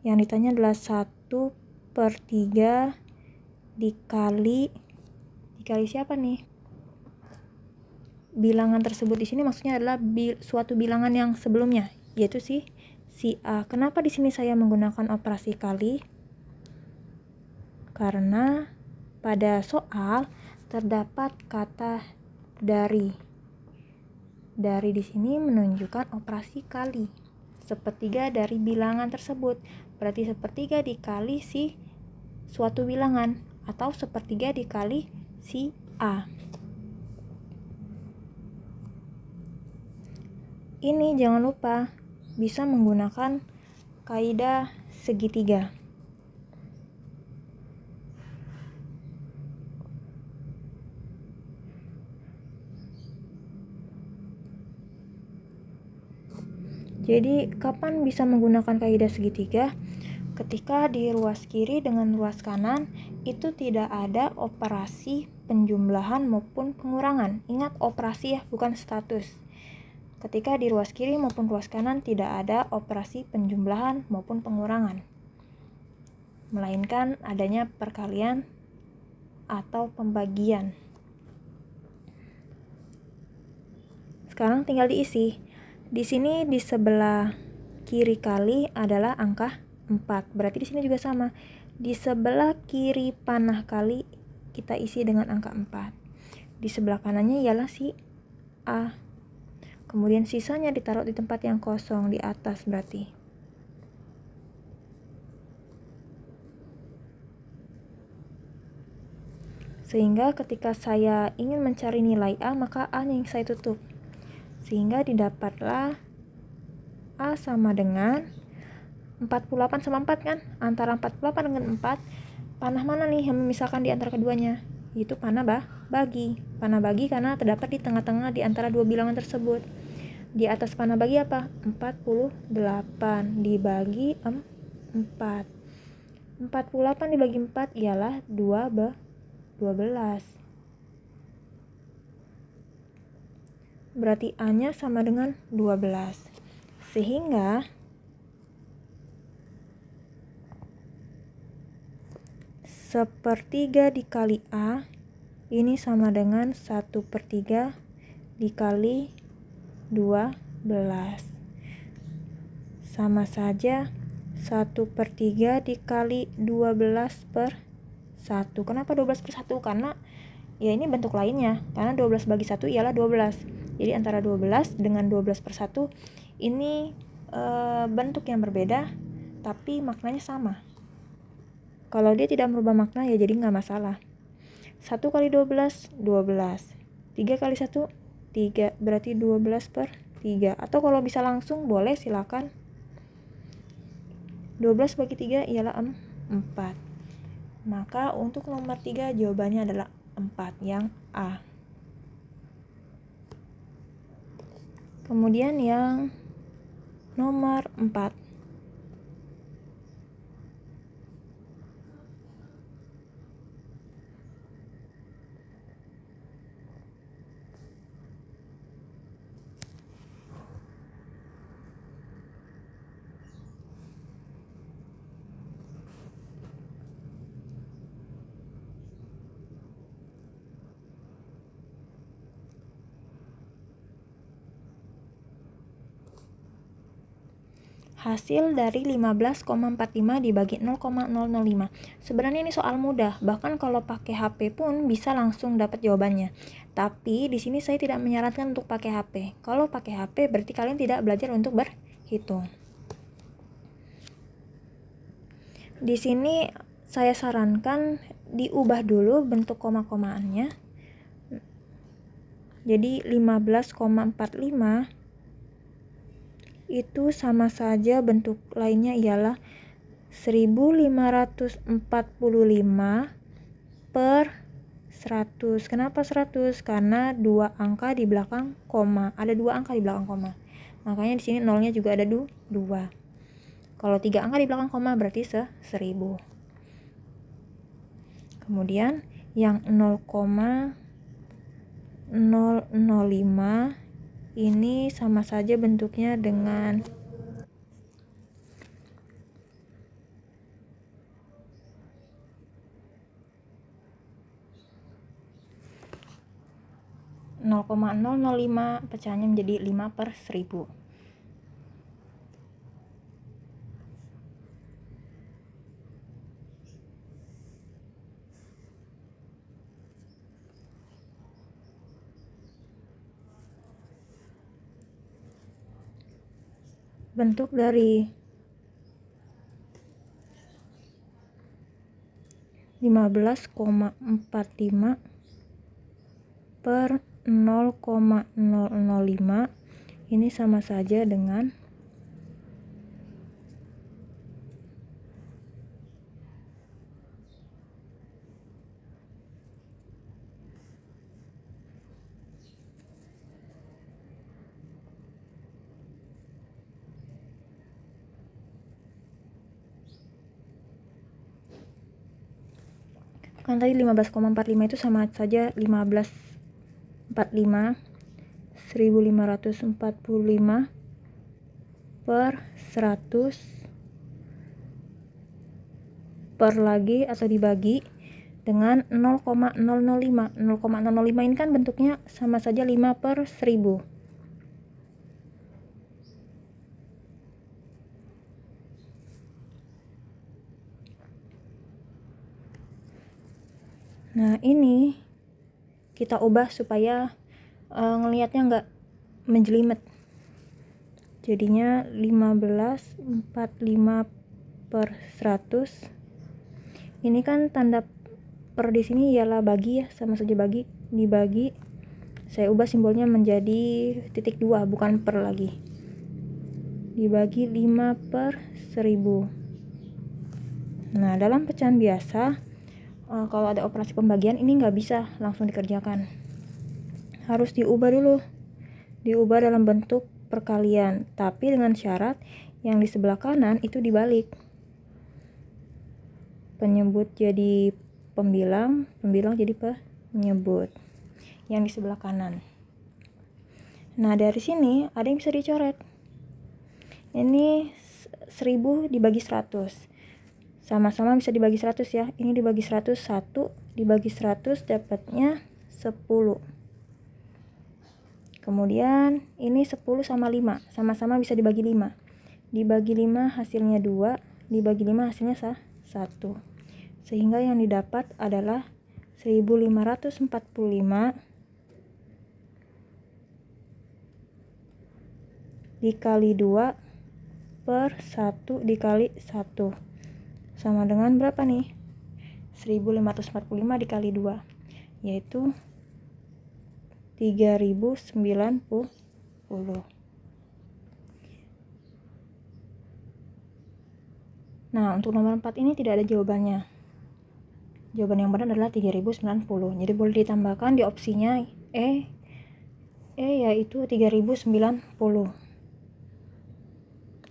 Yang ditanya adalah 1/3 dikali siapa nih? Bilangan tersebut di sini maksudnya adalah suatu bilangan yang sebelumnya, yaitu si A. Kenapa di sini saya menggunakan operasi kali? Karena pada soal terdapat kata dari. Dari di sini menunjukkan operasi kali. 1/3 dari bilangan tersebut. Berarti 1/3 dikali si suatu bilangan atau 1/3 dikali si A. Ini jangan lupa bisa menggunakan kaidah segitiga. Jadi, kapan bisa menggunakan kaidah segitiga? Ketika di ruas kiri dengan ruas kanan itu tidak ada operasi penjumlahan maupun pengurangan. Ingat, operasi ya, bukan status. Ketika di ruas kiri maupun ruas kanan tidak ada operasi penjumlahan maupun pengurangan, melainkan adanya perkalian atau pembagian. Sekarang tinggal diisi. Di sini di sebelah kiri kali adalah angka 4. Berarti di sini juga sama. Di sebelah kiri panah kali kita isi dengan angka 4. Di sebelah kanannya ialah si A. Kemudian sisanya ditaruh di tempat yang kosong di atas berarti. Sehingga ketika saya ingin mencari nilai A, maka A yang saya tutup. Sehingga didapatlah A sama dengan 48 sama 4 kan? Antara 48 dengan 4, panah mana nih yang memisahkan di antara keduanya? Itu panah bagi. Panah bagi karena terdapat di tengah-tengah di antara dua bilangan tersebut. Di atas panah bagi apa? 48 dibagi 4. 48 dibagi 4 ialah 12. Berarti A-nya sama dengan 12. Sehingga sepertiga dikali A ini sama dengan 1/3 dikali 12. Sama saja 1/3 dikali 12/1. Kenapa 12/1? Karena ya ini bentuk lainnya. Karena 12 bagi 1 ialah 12. Jadi antara 12 dengan 12/1 ini bentuk yang berbeda tapi maknanya sama. Kalau dia tidak merubah makna ya jadi nggak masalah. 1 kali 12, 12. 3 kali 1, 3. Berarti 12/3. Atau kalau bisa langsung boleh silakan. 12 bagi 3 ialah 4. Maka untuk nomor 3 jawabannya adalah 4 yang A. Kemudian yang nomor 4. Hasil dari 15,45 dibagi 0,005. Sebenarnya ini soal mudah, bahkan kalau pakai HP pun bisa langsung dapat jawabannya. Tapi di sini saya tidak menyarankan untuk pakai HP. Kalau pakai HP berarti kalian tidak belajar untuk berhitung. Di sini saya sarankan diubah dulu bentuk koma-komaannya. Jadi 15,45 itu sama saja bentuk lainnya ialah 1545 per 100. Kenapa 100? Karena dua angka di belakang koma. Ada dua angka di belakang koma. Makanya di sini nolnya juga ada 2. Kalau 3 angka di belakang koma berarti 1000. Kemudian yang 0,005 ini sama saja bentuknya dengan 0,005 pecahannya menjadi 5/1000. Bentuk dari 15,45 per 0,005 ini sama saja dengan 15,45 itu sama saja 1545 1545 per 100 per lagi atau dibagi dengan 0,005. 0,005 ini kan bentuknya sama saja 5/1000. Nah ini kita ubah supaya ngelihatnya nggak menjelimet. Jadinya 1545 per 100. Ini kan tanda per di sini ialah bagi ya, sama saja bagi, dibagi. Saya ubah simbolnya menjadi titik 2 bukan per lagi. dibagi 5 per 1000. Nah, dalam pecahan biasa, kalau ada operasi pembagian ini nggak bisa langsung dikerjakan. Harus diubah dulu. Diubah dalam bentuk perkalian, tapi dengan syarat yang di sebelah kanan itu dibalik. Penyebut jadi pembilang, pembilang jadi penyebut. Yang di sebelah kanan. Nah, dari sini ada yang bisa dicoret. Ini 1000 dibagi 100. Sama-sama bisa dibagi 100 ya. Ini dibagi 100, 1 dibagi 100 dapatnya 10. Kemudian ini 10 sama 5. Sama-sama bisa dibagi 5. Dibagi 5 hasilnya 2. Dibagi 5 hasilnya 1. Sehingga yang didapat adalah 1545 dikali 2 per 1 dikali 1 sama dengan berapa nih? 1545 dikali 2 yaitu 3090. Nah, untuk nomor 4 ini tidak ada jawabannya. Jawaban yang benar adalah 3090. Jadi boleh ditambahkan di opsinya E yaitu 3090.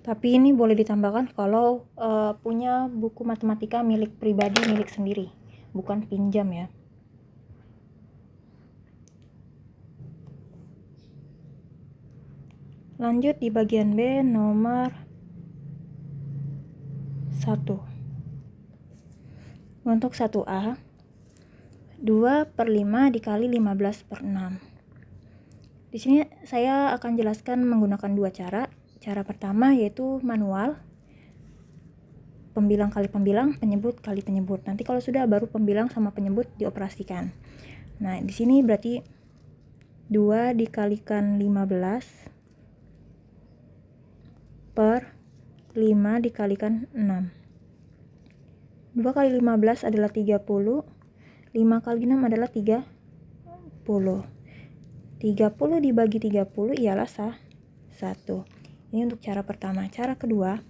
Tapi ini boleh ditambahkan kalau punya buku matematika milik pribadi, milik sendiri, bukan pinjam ya. Lanjut di bagian B nomor 1. Untuk 1A, 2 per 5 dikali 15 per 6. Di sini saya akan jelaskan menggunakan dua cara. Cara pertama yaitu manual, pembilang kali pembilang, penyebut kali penyebut. Nanti kalau sudah baru pembilang sama penyebut dioperasikan. Nah, di sini berarti 2 dikalikan 15 per 5 dikalikan 6. 2 kali 15 adalah 30. 5 kali 6 adalah 30. 30 dibagi 30 ialah 1. Ini untuk cara pertama. Cara kedua,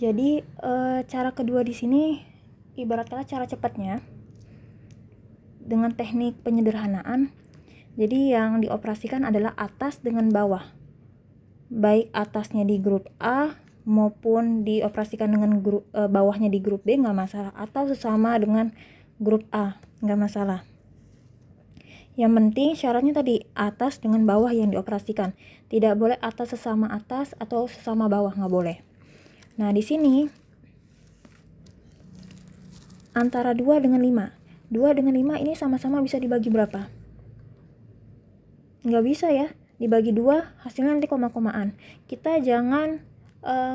jadi cara kedua di sini ibarat kata cara cepatnya dengan teknik penyederhanaan. Jadi yang dioperasikan adalah atas dengan bawah. Baik atasnya di grup A maupun dioperasikan dengan bawahnya di grup B nggak masalah, atau sesama dengan grup A nggak masalah. Yang penting syaratnya tadi atas dengan bawah yang dioperasikan. Tidak boleh atas sesama atas atau sesama bawah, nggak boleh. Nah, di sini antara 2 dengan 5. 2 dengan 5 ini sama-sama bisa dibagi berapa? Nggak bisa ya. Dibagi 2 hasilnya nanti koma-komaan. Kita jangan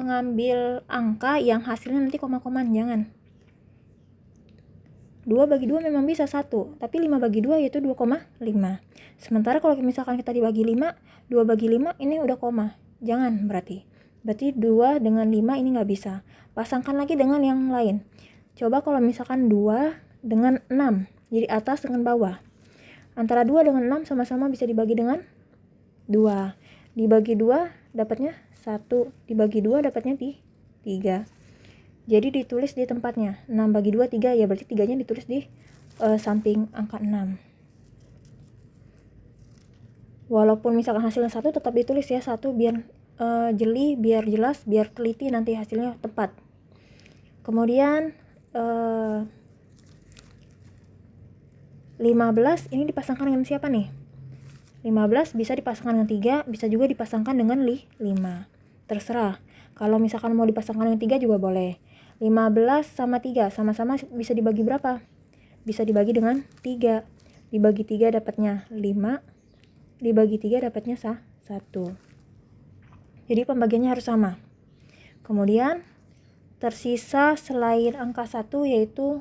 ngambil angka yang hasilnya nanti koma-komaan, jangan. 2 bagi 2 memang bisa 1, tapi 5 bagi 2 yaitu 2,5. Sementara kalau misalkan kita dibagi 5, 2 bagi 5 ini udah koma. Jangan berarti 2 dengan 5 ini nggak bisa. Pasangkan lagi dengan yang lain. Coba kalau misalkan 2 dengan 6, jadi atas dengan bawah. Antara 2 dengan 6 sama-sama bisa dibagi dengan 2. Dibagi 2 dapatnya 1. Dibagi 2 dapatnya 3. Jadi ditulis di tempatnya. 6 bagi 2, 3. Ya berarti 3-nya ditulis di samping angka 6. Walaupun misalkan hasilnya 1 tetap ditulis ya 1 biar jeli, biar jelas, biar teliti nanti hasilnya tepat. Kemudian 15 ini dipasangkan dengan siapa nih? 15 bisa dipasangkan dengan 3, bisa juga dipasangkan dengan 5. Terserah. Kalau misalkan mau dipasangkan dengan 3 juga boleh. 15 sama 3 sama-sama bisa dibagi berapa? Bisa dibagi dengan 3. Dibagi 3 dapatnya 5. Dibagi 3 dapatnya 1. Jadi pembagiannya harus sama. Kemudian tersisa selain angka 1 yaitu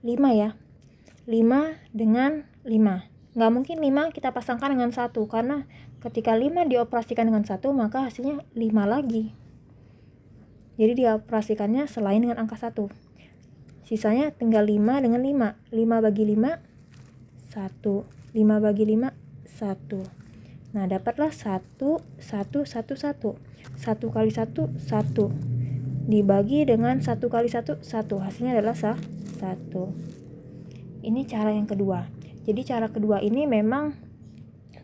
5 ya. 5 dengan 5. Nggak mungkin 5 kita pasangkan dengan 1, karena ketika 5 dioperasikan dengan 1 maka hasilnya 5 lagi. Jadi dioperasikannya selain dengan angka 1. Sisanya tinggal 5 dengan 5. 5 bagi 5, 1. 5 bagi 5, 1. Nah, dapatlah 1, 1, 1, 1. 1 kali 1, 1. Dibagi dengan 1 kali 1, 1. Hasilnya adalah 1. Ini cara yang kedua. Jadi cara kedua ini memang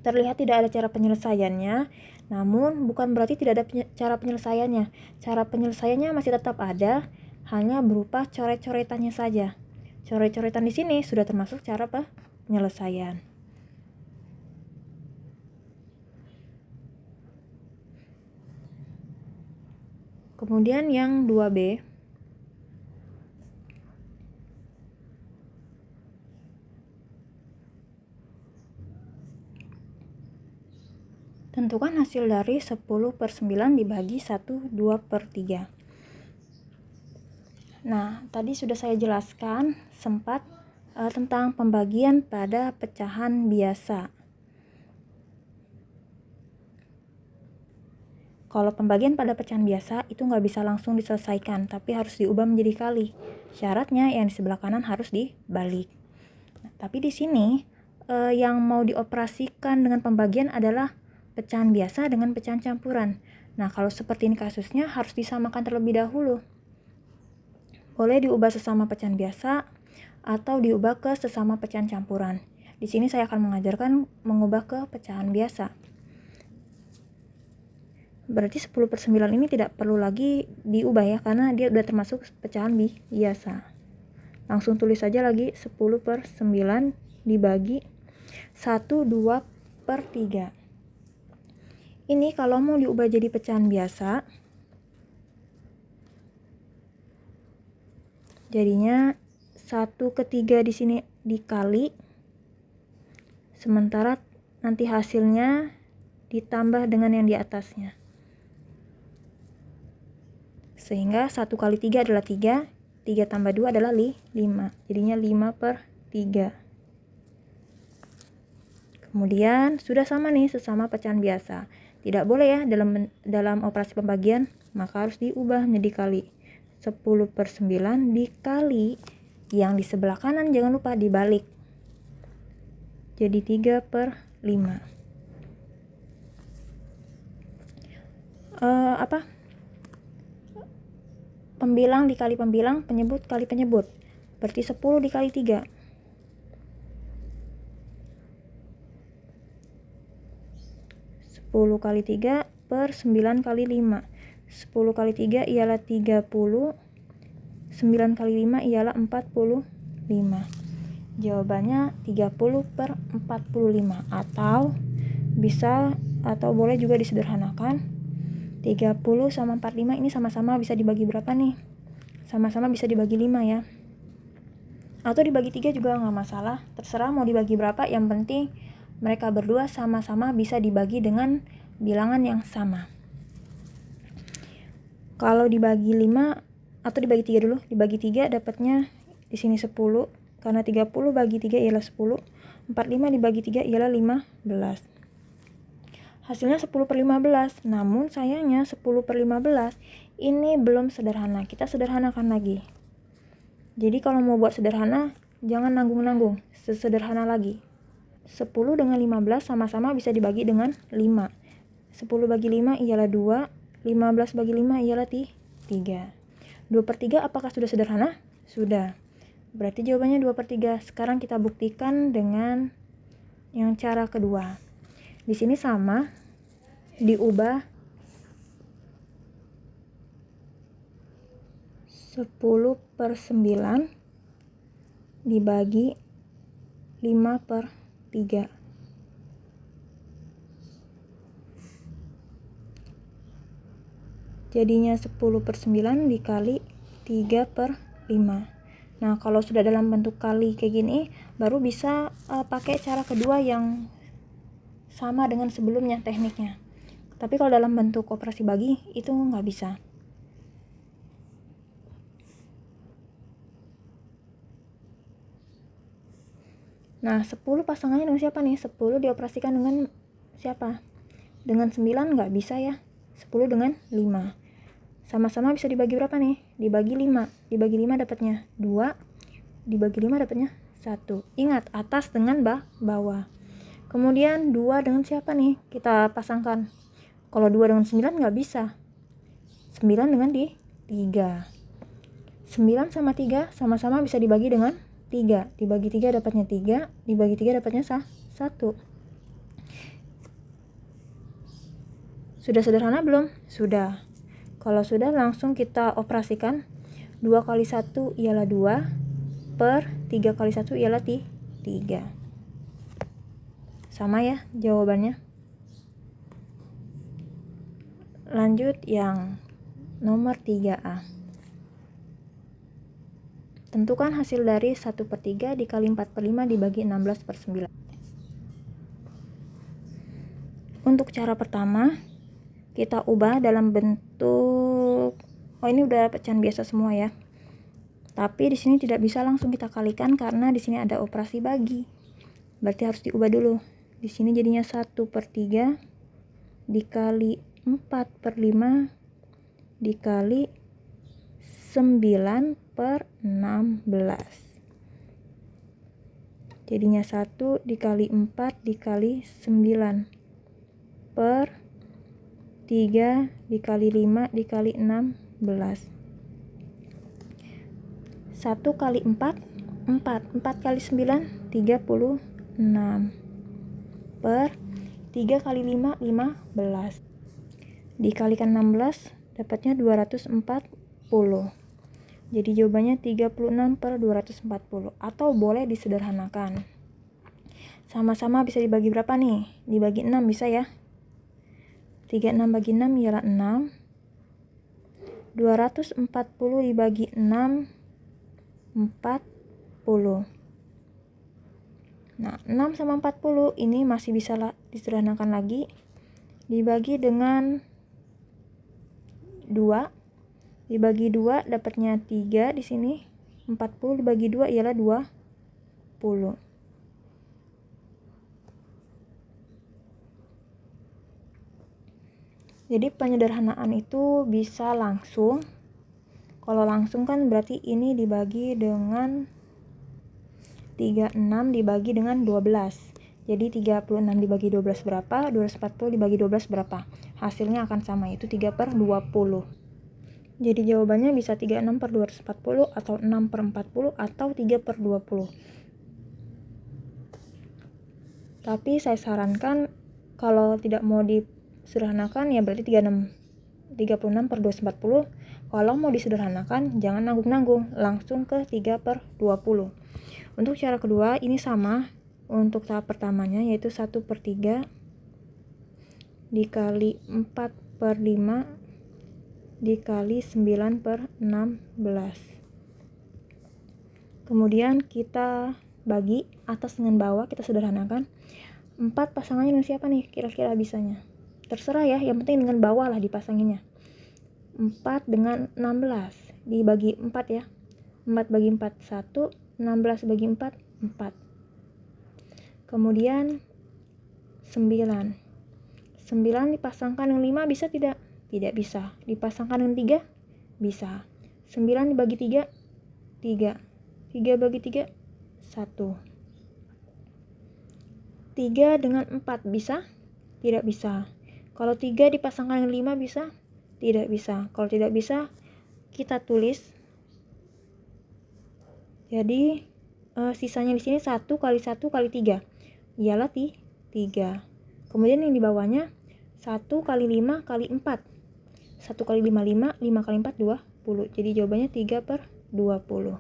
terlihat tidak ada cara penyelesaiannya, namun bukan berarti tidak ada cara penyelesaiannya. Cara penyelesaiannya masih tetap ada, hanya berupa coret-coretannya saja. Coret-coretan di sini sudah termasuk cara penyelesaian. Kemudian yang 2B. Tentukan hasil dari 10/9 dibagi 1, 2/3. Nah, tadi sudah saya jelaskan sempat tentang pembagian pada pecahan biasa. Kalau pembagian pada pecahan biasa itu nggak bisa langsung diselesaikan, tapi harus diubah menjadi kali. Syaratnya yang di sebelah kanan harus dibalik. Nah, tapi di sini yang mau dioperasikan dengan pembagian adalah pecahan biasa dengan pecahan campuran. Nah, kalau seperti ini kasusnya harus disamakan terlebih dahulu. Boleh diubah sesama pecahan biasa atau diubah ke sesama pecahan campuran. Di sini saya akan mengajarkan mengubah ke pecahan biasa. Berarti 10/9 ini tidak perlu lagi diubah ya, karena dia udah termasuk pecahan biasa. Langsung tulis saja lagi 10/9 dibagi 1, 2/3. Ini kalau mau diubah jadi pecahan biasa, jadinya 1/3 di sini dikali, sementara nanti hasilnya ditambah dengan yang di atasnya. Sehingga 1 kali 3 adalah 3, 3 tambah 2 adalah 5. Jadinya 5/3. Kemudian sudah sama nih sesama pecahan biasa. Tidak boleh ya dalam operasi pembagian, maka harus diubah menjadi kali. 10/9 dikali yang di sebelah kanan jangan lupa dibalik. Jadi 3/5. Pembilang dikali pembilang, penyebut kali penyebut. Berarti 10 dikali 3. 10 kali 3 per 9 kali 5. 10 kali 3 ialah 30. 9 kali 5 ialah 45. Jawabannya 30/45. Atau boleh juga disederhanakan. 30 sama 45 ini sama-sama bisa dibagi berapa nih? Sama-sama bisa dibagi 5 ya. Atau dibagi 3 juga nggak masalah. Terserah mau dibagi berapa, yang penting mereka berdua sama-sama bisa dibagi dengan bilangan yang sama. Kalau dibagi 5 atau dibagi 3 dulu, dibagi 3 dapatnya di sini 10, karena 30 bagi 3 ialah 10, 45 dibagi 3 ialah 15. Hasilnya 10/15, namun sayangnya 10/15 ini belum sederhana, kita sederhanakan lagi. Jadi kalau mau buat sederhana, jangan nanggung-nanggung, sesederhana lagi. 10 dengan 15 sama-sama bisa dibagi dengan 5. 10 bagi 5 ialah 2, 15 bagi 5 ialah 3. 2/3 apakah sudah sederhana? Sudah. Berarti jawabannya 2/3. Sekarang kita buktikan dengan yang cara kedua. Di sini sama, diubah 10/9 dibagi 5/3. Jadinya 10/9 dikali 3/5. Nah, kalau sudah dalam bentuk kali kayak gini, baru bisa pakai cara kedua yang sama dengan sebelumnya tekniknya. Tapi kalau dalam bentuk operasi bagi itu nggak bisa. Nah, 10 pasangannya dengan siapa nih? 10 dioperasikan dengan siapa? Dengan 9 nggak bisa ya. 10 dengan 5. Sama-sama bisa dibagi berapa nih? Dibagi 5. Dibagi 5 dapatnya 2. Dibagi 5 dapatnya 1. Ingat, atas dengan bawah. Kemudian 2 dengan siapa nih? Kita pasangkan. Kalau 2 dengan 9 nggak bisa. 9 dengan 3. 9 sama 3 sama-sama bisa dibagi dengan 3. Dibagi 3 dapatnya 3. Dibagi 3 dapatnya 1. Sudah sederhana belum? Sudah. Kalau sudah, langsung kita operasikan. 2 kali 1 ialah 2. Per 3 kali 1 ialah 3. Sama ya jawabannya. Lanjut yang nomor 3A. Tentukan hasil dari 1/3 dikali 4/5 dibagi 16/9. Untuk cara pertama, kita ubah dalam bentuk, ini udah pecahan biasa semua ya. Tapi di sini tidak bisa langsung kita kalikan karena di sini ada operasi bagi. Berarti harus diubah dulu. Di sini jadinya 1/3 dikali 4/5 dikali 9/16. Jadinya 1 dikali 4 dikali 9 per 3 dikali 5 dikali 16. 1 kali 4 4 kali 9 36 per 3 kali 5 15 dikalikan 16 dapatnya 240. Jadi jawabannya 36/240, atau boleh disederhanakan. Sama-sama bisa dibagi berapa nih? Dibagi 6 bisa ya. 36 bagi 6 ialah 6. 240 dibagi 6 40. Nah, 6 sama 40 ini masih bisa disederhanakan lagi. Dibagi dengan 2. Dibagi 2 dapatnya 3 di sini. 40 dibagi 2 ialah 20. Jadi penyederhanaan itu bisa langsung. Kalau langsung kan berarti ini dibagi dengan 36 dibagi dengan 12. Jadi 36 dibagi 12 berapa? 240 dibagi 12 berapa? Hasilnya akan sama, yaitu 3/20. Jadi jawabannya bisa 36/240 atau 6/40 atau 3/20. Tapi saya sarankan kalau tidak mau disederhanakan ya berarti 36/240. Kalau mau disederhanakan jangan nanggung-nanggung, langsung ke 3/20. Untuk cara kedua ini sama. Untuk tahap pertamanya yaitu 1/3 dikali 4/5 dikali 9/16. Kemudian kita bagi atas dengan bawah, kita sederhanakan. 4 pasangannya dengan siapa nih kira-kira bisanya? Terserah ya, yang penting dengan bawah lah dipasanginnya. 4 dengan 16 dibagi 4 ya. 4 bagi 4 1, 16 bagi 4 4. Kemudian 9 dipasangkan dengan 5 bisa tidak? Tidak bisa. Dipasangkan dengan 3? Bisa. 9 dibagi 3? 3. 3 bagi 3? 1. 3 dengan 4 bisa? Tidak bisa. Kalau 3 dipasangkan dengan 5 bisa? Tidak bisa. Kalau tidak bisa, kita tulis. Jadi sisanya di sini 1 kali 1 kali 3 ialah 3. Kemudian yang di bawahnya 1 kali 5 kali 4. 1 kali 5 5, 5 kali 4 20. Jadi jawabannya 3/20.